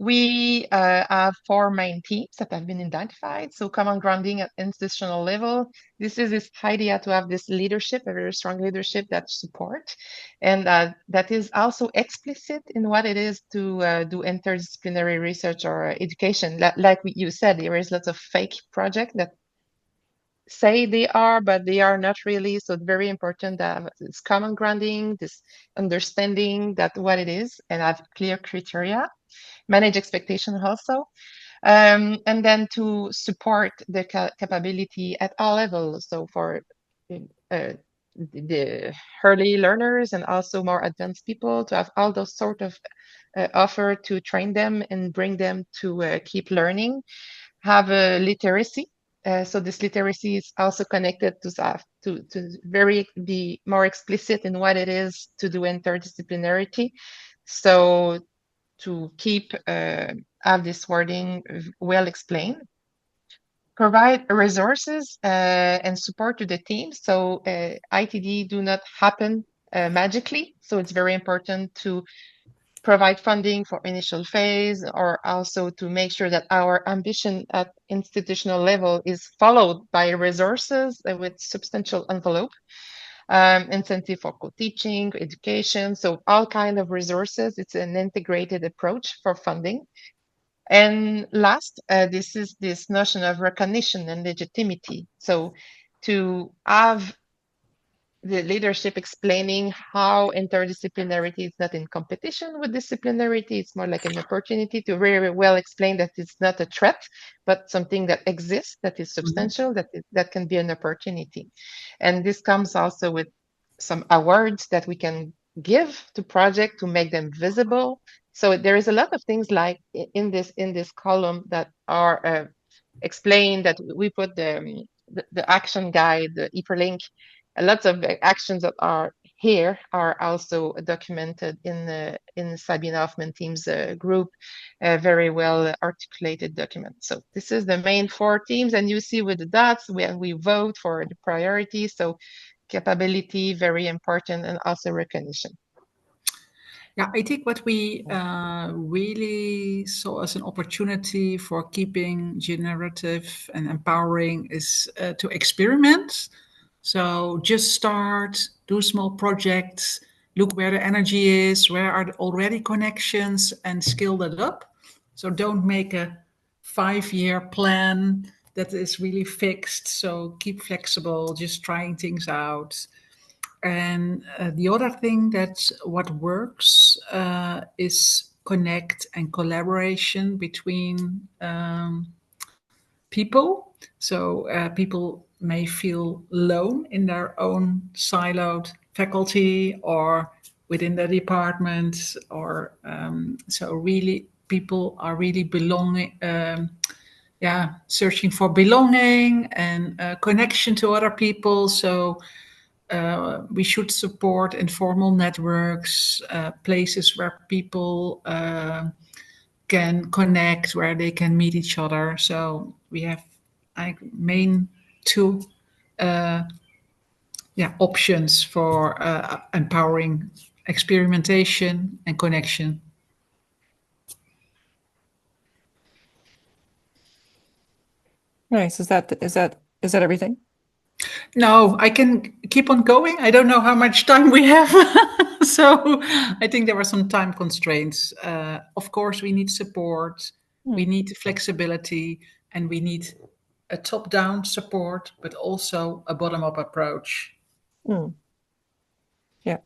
we have 4 main themes that have been identified. So common grounding at institutional level. This is this idea to have this leadership, a very strong leadership that support, and that is also explicit in what it is to do interdisciplinary research or education. Like you said, there is lots of fake projects that say they are, but they are not really. So it's very important to have this common grounding, this understanding that what it is, and have clear criteria, manage expectation also, and then to support the capability at all levels. So for the early learners and also more advanced people, to have all those sort of offer to train them and bring them to keep learning, have a literacy. So this literacy is also connected to that, to very be more explicit in what it is to do interdisciplinarity. So to keep have this wording well explained. Provide resources and support to the team. So ITD do not happen magically. So it's very important to provide funding for initial phase, or also to make sure that our ambition at institutional level is followed by resources with substantial envelope, incentive for co-teaching, education, so all kind of resources. It's an integrated approach for funding. And last, this is this notion of recognition and legitimacy. So to have the leadership explaining how interdisciplinarity is not in competition with disciplinarity. It's more like an opportunity to very well explain that it's not a threat, but something that exists, that is substantial, that can be an opportunity. And this comes also with some awards that we can give to project to make them visible. So there is a lot of things like in this column that are explained, that we put the action guide, the hyperlink. Lots of actions that are here are also documented in Sabine Hoffman team's group, a very well articulated document. So this is the main 4 teams, and you see with the dots when we vote for the priority. So capability, very important, and also recognition. Yeah, I think what we really saw as an opportunity for keeping generative and empowering is to experiment. So just start, do small projects, look where the energy is, where are the already connections, and scale that up. So don't make a 5-year plan that is really fixed. So keep flexible, just trying things out. And the other thing that's what works is connect and collaboration between people. So people may feel alone in their own siloed faculty or within their department, or so really people are really belonging. Yeah, searching for belonging and connection to other people. So we should support informal networks, places where people can connect, where they can meet each other. So we have main two options for empowering experimentation and connection. Nice. Is that everything? No, I can keep on going. I don't know how much time we have. So I think there were some time constraints. Of course, we need support, we need flexibility, and we need a top-down support, but also a bottom-up approach. Yeah.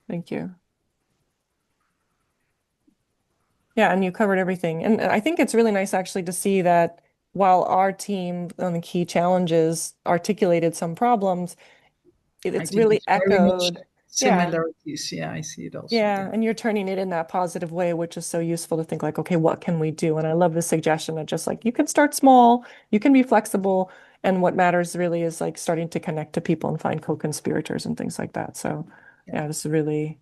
Thank you. Yeah, and you covered everything. And I think it's really nice actually to see that while our team on the key challenges articulated some problems, it's think really it's very much echoed. Yeah. similarities. Yeah, I see it also. Yeah, and you're turning it in that positive way, which is so useful to think like, okay, what can we do? And I love the suggestion of just like, you can start small, you can be flexible, and what matters really is like starting to connect to people and find co-conspirators and things like that. So yeah, this is really,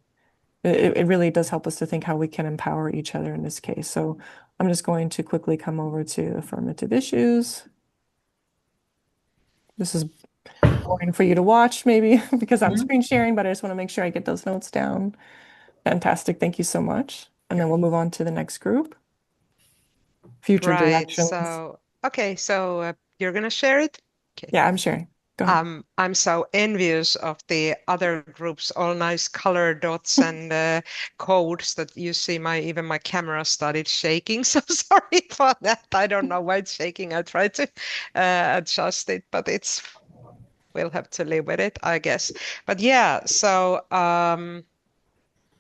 it really does help us to think how we can empower each other in this case. So I'm just going to quickly come over to affirmative issues. This is boring for you to watch maybe because I'm screen sharing, but I just want to make sure I get those notes down. Fantastic. Thank you so much. And then we'll move on to the next group. Future Right. directions. So, okay. So you're going to share it? Okay. Yeah, I'm sharing. Go ahead. I'm so envious of the other groups, all nice color dots and codes that you see even my camera started shaking. So sorry for that. I don't know why it's shaking. I tried to adjust it, but we'll have to live with it, I guess. But yeah, so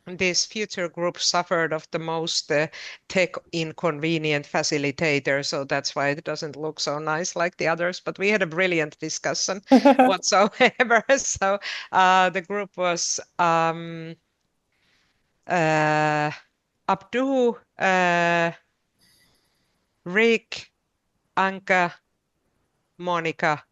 this future group suffered of the most tech inconvenient facilitator, so that's why it doesn't look so nice like the others. But we had a brilliant discussion whatsoever. So the group was Abdu, Rick, Anka, Monica,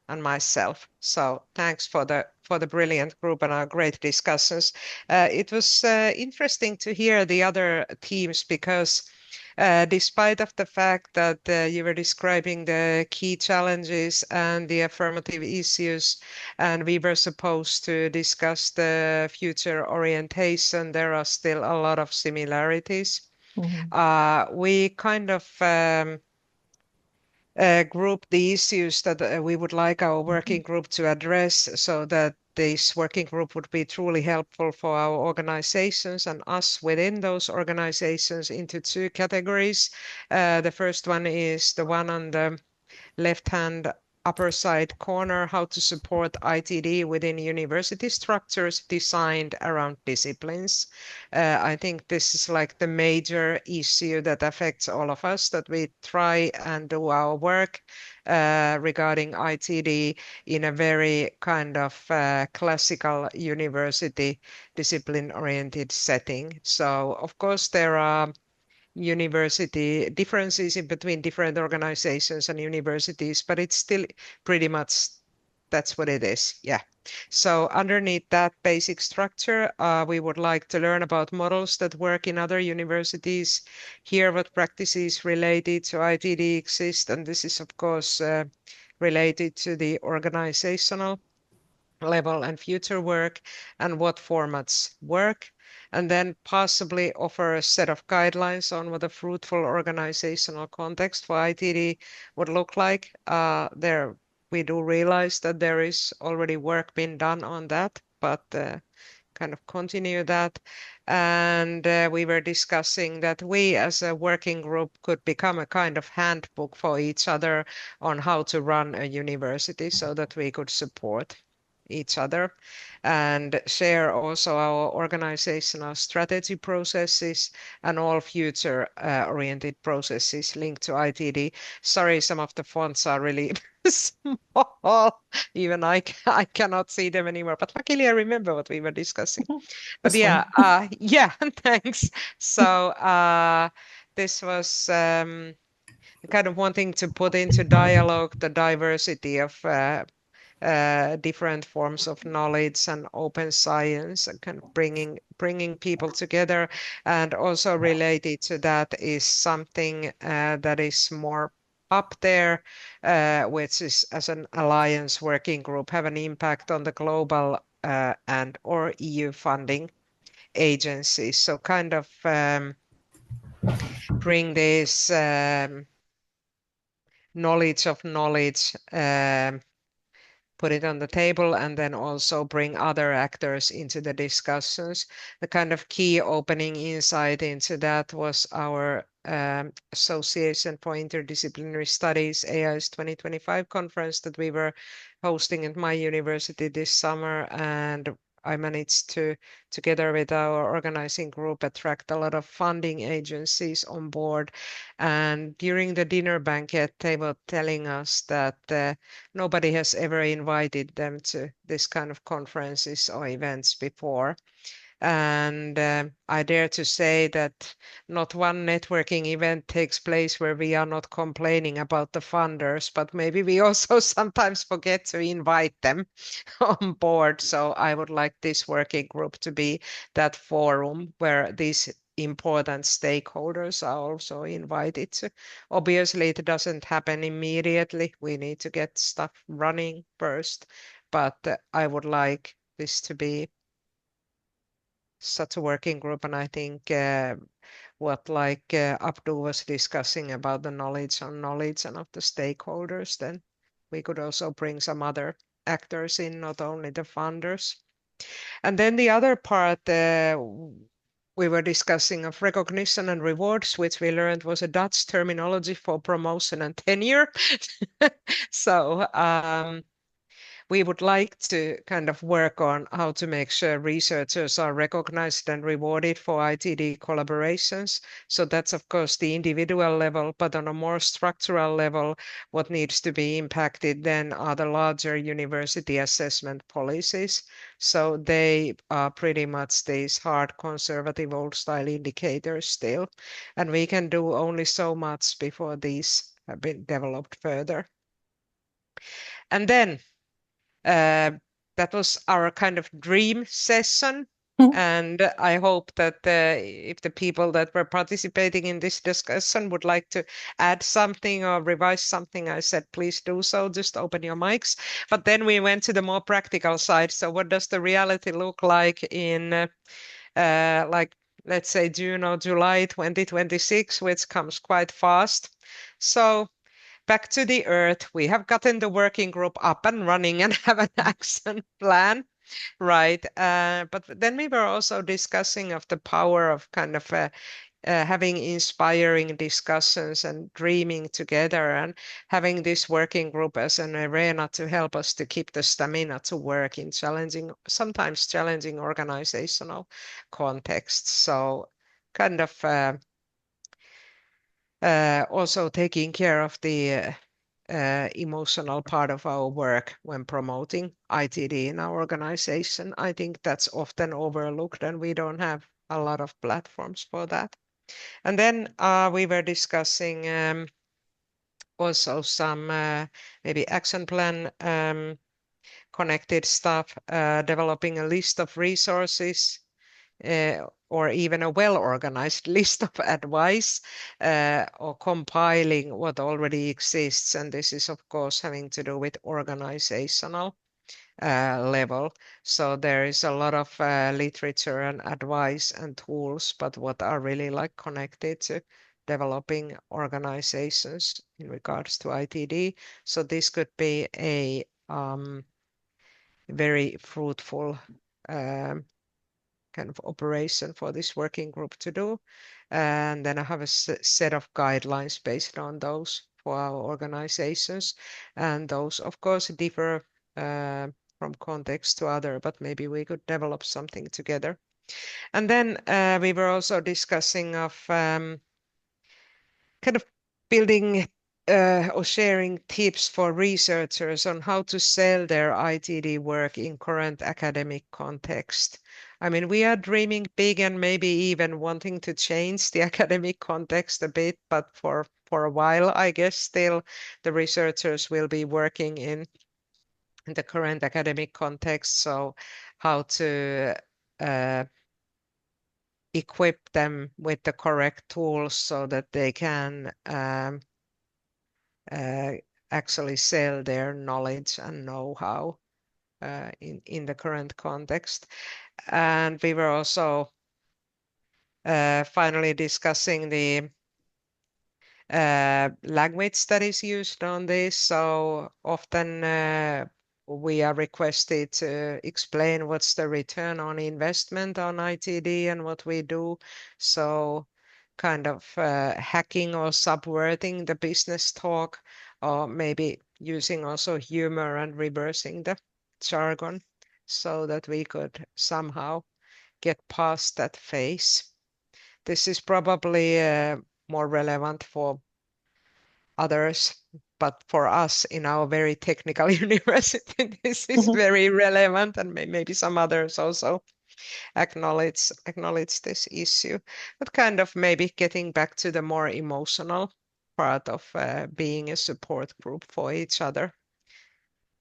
and myself. So thanks for the brilliant group and our great discussions. It was interesting to hear the other teams because despite of the fact that you were describing the key challenges and the affirmative issues, and we were supposed to discuss the future orientation, there are still a lot of similarities. We kind of group the issues that we would like our working group to address so that this working group would be truly helpful for our organizations and us within those organizations into two categories. The first one is the one on the left-hand upper side corner, how to support ITD within university structures designed around disciplines. I think this is like the major issue that affects all of us, that we try and do our work regarding ITD in a very kind of classical university discipline-oriented setting. So of course there are university differences in between different organizations and universities, but it's still pretty much that's what it is. Yeah. So underneath that basic structure, we would like to learn about models that work in other universities, hear what practices related to ITD exist, and this is of course related to the organizational level and future work and what formats work, and then possibly offer a set of guidelines on what a fruitful organizational context for ITD would look like. There, we do realize that there is already work being done on that, but kind of continue that. And we were discussing that we as a working group could become a kind of handbook for each other on how to run a university so that we could support. each other, and share also our organizational strategy processes and all future oriented processes linked to ITD. Sorry, some of the fonts are really small. Even I cannot see them anymore, but luckily I remember what we were discussing. But That's yeah, fine. yeah, thanks. So this was kind of wanting to put into dialogue the diversity of different forms of knowledge and open science, and kind of bringing people together. And also related to that is something that is more up there, which is as an alliance working group have an impact on the global and or EU funding agencies. So kind of bring this knowledge of knowledge, put it on the table, and then also bring other actors into the discussions. The kind of key opening insight into that was our Association for Interdisciplinary Studies AIS 2025 conference that we were hosting at my university this summer, and I managed to, together with our organizing group, attract a lot of funding agencies on board. And during the dinner banquet, they were telling us that nobody has ever invited them to this kind of conferences or events before. And I dare to say that not one networking event takes place where we are not complaining about the funders, but maybe we also sometimes forget to invite them on board. So I would like this working group to be that forum where these important stakeholders are also invited to. Obviously, it doesn't happen immediately. We need to get stuff running first, but I would like this to be such a working group. And I think what Abdul was discussing about the knowledge on knowledge and of the stakeholders, then we could also bring some other actors in, not only the funders. And then the other part we were discussing of recognition and rewards, which we learned was a Dutch terminology for promotion and tenure. So we would like to kind of work on how to make sure researchers are recognized and rewarded for ITD collaborations. So that's, of course, the individual level, but on a more structural level, what needs to be impacted then are the larger university assessment policies. So they are pretty much these hard conservative old style indicators still. And we can do only so much before these have been developed further. And then that was our kind of dream session. And I hope that if the people that were participating in this discussion would like to add something or revise something I said, please do so. Just open your mics. But then we went to the more practical side. So what does the reality look like in let's say June or July 2026, which comes quite fast. So back to the earth. We have gotten the working group up and running and have an action plan, right? But then we were also discussing of the power of kind of having inspiring discussions and dreaming together, and having this working group as an arena to help us to keep the stamina to work in challenging, sometimes challenging organizational contexts. So kind of also taking care of the emotional part of our work when promoting ITD in our organization. I think that's often overlooked, and we don't have a lot of platforms for that. And then we were discussing also some maybe action plan connected stuff, developing a list of resources, or even a well-organized list of advice, or compiling what already exists. And this is, of course, having to do with organizational level. So there is a lot of literature and advice and tools, but what are really like connected to developing organizations in regards to ITD. So this could be a very fruitful kind of operation for this working group to do. And then I have a set of guidelines based on those for our organizations. And those, of course, differ from from context to other, but maybe we could develop something together. And then we were also discussing of kind of building or sharing tips for researchers on how to sell their ITD work in current academic context. I mean, we are dreaming big and maybe even wanting to change the academic context a bit, but for a while, I guess still the researchers will be working in the current academic context. So how to equip them with the correct tools so that they can actually sell their knowledge and know-how in the current context. And we were also finally discussing the language that is used on this. So often we are requested to explain what's the return on investment on ITD and what we do. So kind of hacking or subverting the business talk, or maybe using also humor and reversing the jargon so that we could somehow get past that phase. This is probably more relevant for others, but for us in our very technical university, this is very relevant, and maybe some others also acknowledge this issue. But kind of maybe getting back to the more emotional part of being a support group for each other,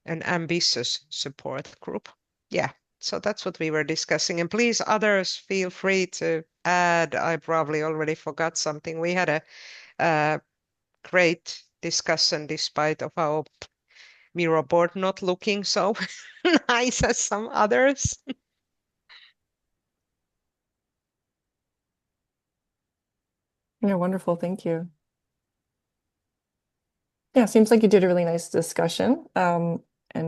an ambitious support group. Yeah. So that's what we were discussing. And please, others, feel free to add. I probably already forgot something. We had a great discussion despite of our Miro board not looking so nice as some others. Yeah, wonderful. Thank you. Yeah, seems like you did a really nice discussion, and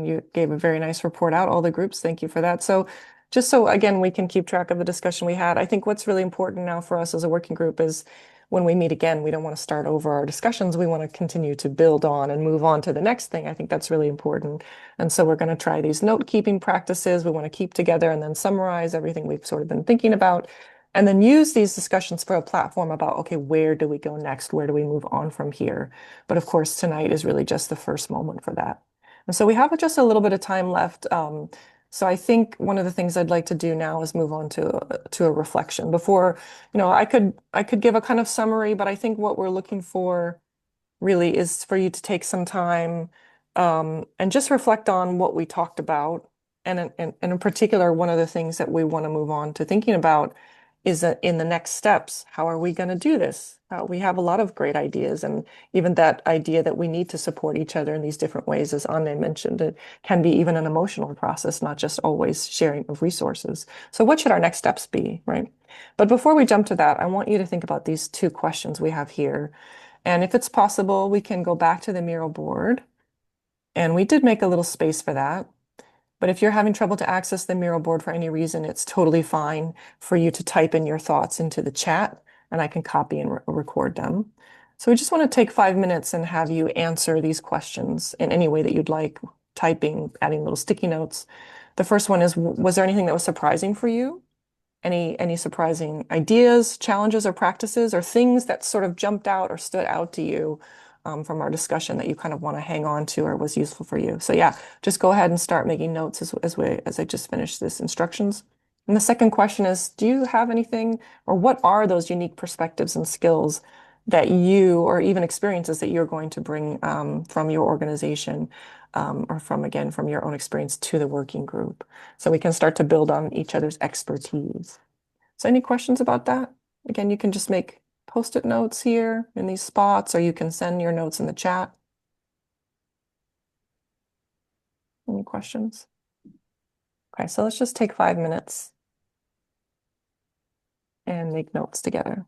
you gave a very nice report out, all the groups. Thank you for that. So just so, again, we can keep track of the discussion we had, I think what's really important now for us as a working group is when we meet again, we don't want to start over our discussions. We want to continue to build on and move on to the next thing. I think that's really important. And so we're going to try these note-keeping practices. We want to keep together and then summarize everything we've sort of been thinking about, and then use these discussions for a platform about, okay, where do we go next? Where do we move on from here? But of course, tonight is really just the first moment for that. And so we have just a little bit of time left. So I think one of the things I'd like to do now is move on to a reflection. Before, I could give a kind of summary, but I think what we're looking for really is for you to take some time and just reflect on what we talked about. And in particular, one of the things that we want to move on to thinking about is that in the next steps, how are we going to do this? We have a lot of great ideas, and even that idea that we need to support each other in these different ways, as Anne mentioned, it can be even an emotional process, not just always sharing of resources. So what should our next steps be, right? But before we jump to that, I want you to think about these two questions we have here. And if it's possible, we can go back to the Miro board. And we did make a little space for that. But if you're having trouble to access the Miro board for any reason, it's totally fine for you to type in your thoughts into the chat, and I can copy and record them. So we just want to take 5 minutes and have you answer these questions in any way that you'd like, typing, adding little sticky notes. The first one is, was there anything that was surprising for you? Any surprising ideas, challenges, or practices, or things that sort of jumped out or stood out to you from our discussion that you kind of want to hang on to or was useful for you? So yeah, just go ahead and start making notes as I just finished this instructions. And the second question is, do you have anything, or what are those unique perspectives and skills that you, or even experiences that you're going to bring from your organization, or from your own experience to the working group? So we can start to build on each other's expertise. So any questions about that? Again, you can just make post-it notes here in these spots, or you can send your notes in the chat. Any questions? Okay, so let's just take 5 minutes and make notes together.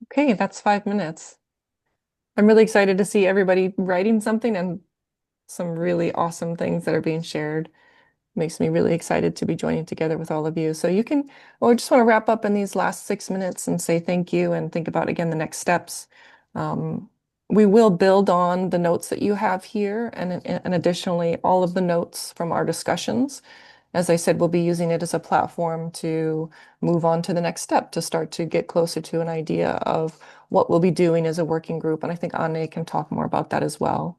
Okay, that's 5 minutes. I'm really excited to see everybody writing something and some really awesome things that are being shared. Makes me really excited to be joining together with all of you. So you can, I just want to wrap up in these last 6 minutes and say thank you and think about again the next steps. We will build on the notes that you have here and additionally all of the notes from our discussions. As I said, we'll be using it as a platform to move on to the next step, to start to get closer to an idea of what we'll be doing as a working group. And I think Anne can talk more about that as well.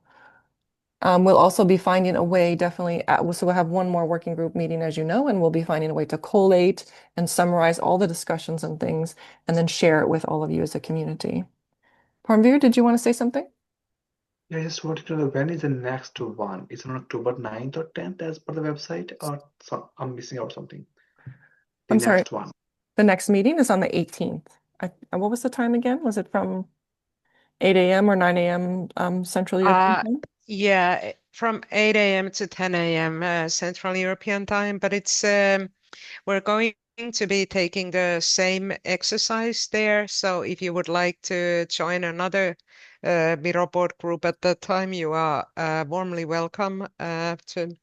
We'll also be finding a way, definitely, so we'll have one more working group meeting, as you know, and we'll be finding a way to collate and summarize all the discussions and things, and then share it with all of you as a community. Parmveer, did you want to say something? Yeah, I just wanted to know when is the next one? Is it on October 9th or 10th as per the website, or I'm missing out something? The I'm sorry. next one. The next meeting is on the 18th. What was the time again? Was it from 8 a.m. or 9 a.m. Central European time? Yeah, from 8 a.m. to 10 a.m. Central European time, but it's we're going to be taking the same exercise there. So if you would like to join another Miro board group at that time, you are warmly welcome to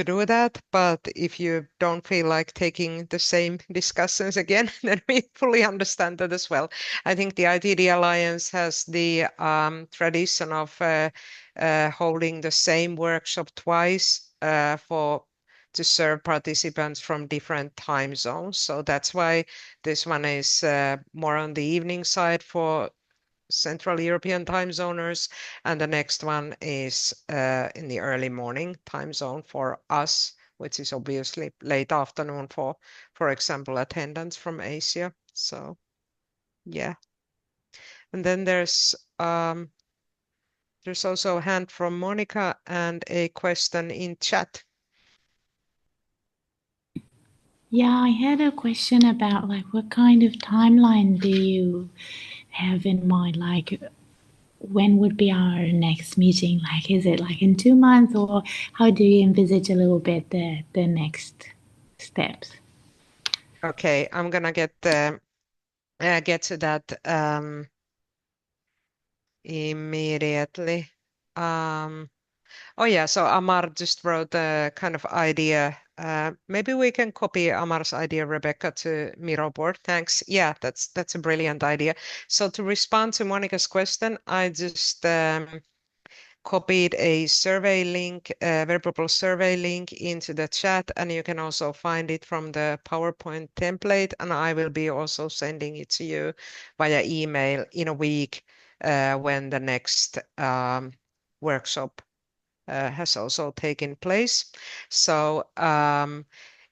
do that. But if you don't feel like taking the same discussions again, then we fully understand that as well. I think the ITD Alliance has the tradition of holding the same workshop twice to serve participants from different time zones. So that's why this one is more on the evening side for Central European time zoners, and the next one is in the early morning time zone for us, which is obviously late afternoon for example, attendance from Asia. So yeah. And then there's also a hand from Monica and a question in chat. Yeah, I had a question about like what kind of timeline do you have in mind? Like when would be our next meeting? Like is it like in 2 months or how do you envisage a little bit the next steps? Okay, I'm gonna get to that immediately. Oh yeah, so Amar just wrote a kind of idea. Maybe we can copy Amar's idea, Rebecca, to Miro board. Thanks. Yeah, that's a brilliant idea. So to respond to Monica's question, I just copied a survey link, a verbal survey link into the chat, and you can also find it from the PowerPoint template, and I will be also sending it to you via email in a week when the next workshop has also taken place. So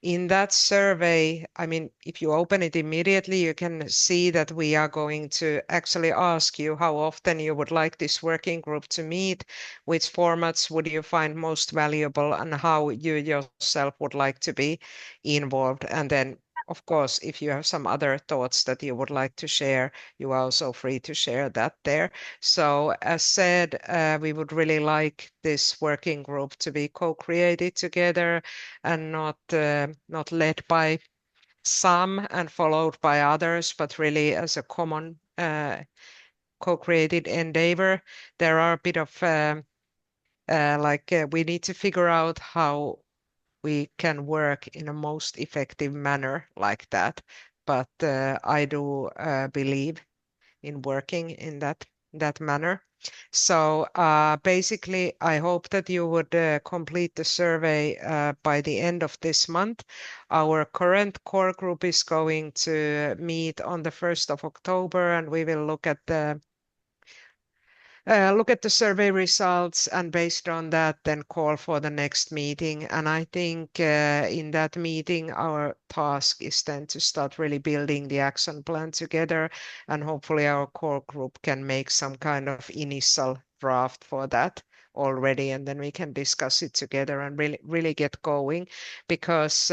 in that survey, I mean, if you open it immediately, you can see that we are going to actually ask you how often you would like this working group to meet, which formats would you find most valuable, and how you yourself would like to be involved. And then of course, if you have some other thoughts that you would like to share, you are also free to share that there. So as said, we would really like this working group to be co-created together and not led by some and followed by others, but really as a common co-created endeavor. There are a bit of we need to figure out how we can work in a most effective manner like that. But I do believe in working in that manner. So basically, I hope that you would complete the survey by the end of this month. Our current core group is going to meet on the 1st of October, and we will look at the survey results, and based on that, then call for the next meeting. And I think in that meeting, our task is then to start really building the action plan together, and hopefully our core group can make some kind of initial draft for that already, and then we can discuss it together and really get going, because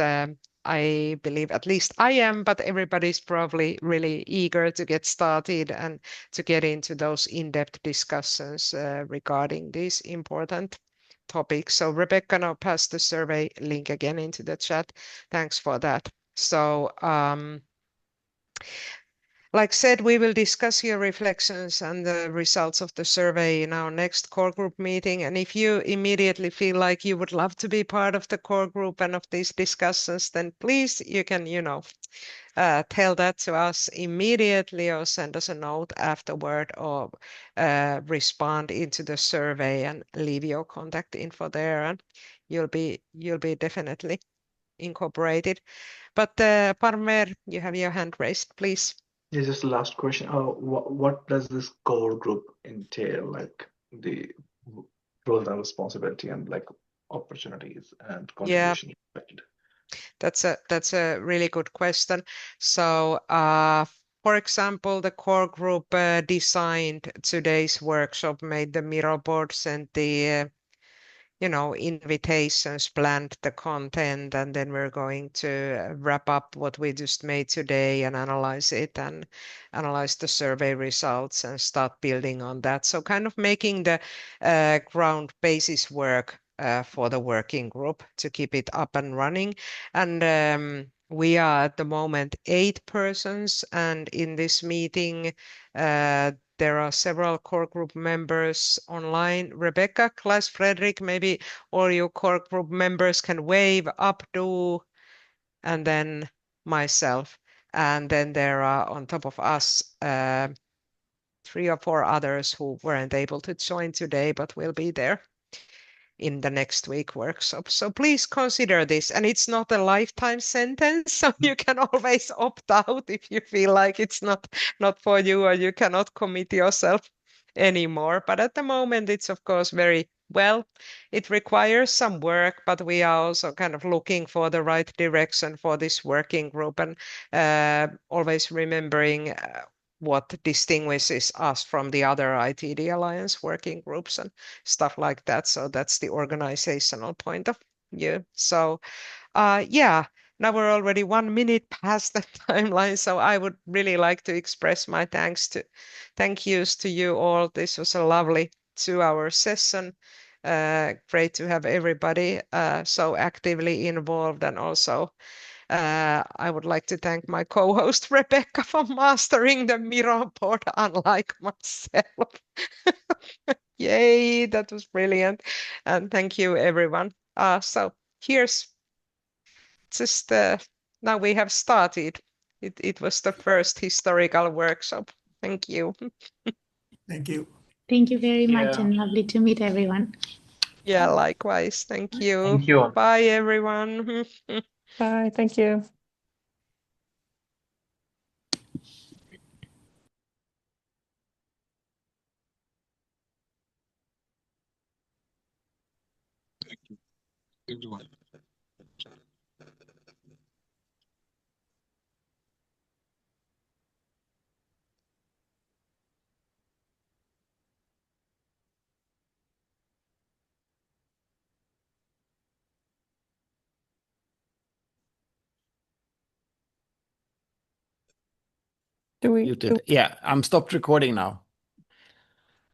I believe, at least I am, but everybody's probably really eager to get started and to get into those in-depth discussions regarding these important topics. So Rebecca, now pass the survey link again into the chat. Thanks for that. So like said, we will discuss your reflections and the results of the survey in our next core group meeting. And if you immediately feel like you would love to be part of the core group and of these discussions, then please, you can, tell that to us immediately or send us a note afterward or respond into the survey and leave your contact info there, and you'll be definitely incorporated. But Parmer, you have your hand raised, please. Yeah, just the last question. What does this core group entail? Like the roles and responsibility and like opportunities and contributions expected? That's a really good question. So, for example, the core group designed today's workshop, made the Miro board, sent the invitations, planned the content, and then we're going to wrap up what we just made today and analyze it and analyze the survey results and start building on that. So kind of making the ground basis work for the working group to keep it up and running. And we are at the moment 8 persons, and in this meeting, there are several core group members online. Rebecca, Klaus, Frederick, maybe all your core group members can wave, Abdu, and then myself. And then there are, on top of us, 3 or 4 others who weren't able to join today, but will be there in the next week workshop. So please consider this. And it's not a lifetime sentence, so you can always opt out if you feel like it's not for you or you cannot commit yourself anymore. But at the moment, it's of course very well. It requires some work, but we are also kind of looking for the right direction for this working group and always remembering what distinguishes us from the other ITD Alliance working groups and stuff like that. So that's the organizational point of view. So yeah, now we're already 1 minute past the timeline. So I would really like to express my thank yous to you all. This was a lovely 2-hour session. Great to have everybody so actively involved, and also I would like to thank my co-host Rebecca for mastering the Miro board, unlike myself. Yay, that was brilliant. And thank you, everyone. So here's just now we have started. It was the first historical workshop. Thank you. Thank you. Thank you very much, and lovely to meet everyone. Yeah, likewise. Thank you. Thank you. Bye, everyone. Bye. Thank you. Everyone. Do we? Muted. Yeah, I'm stopped recording now.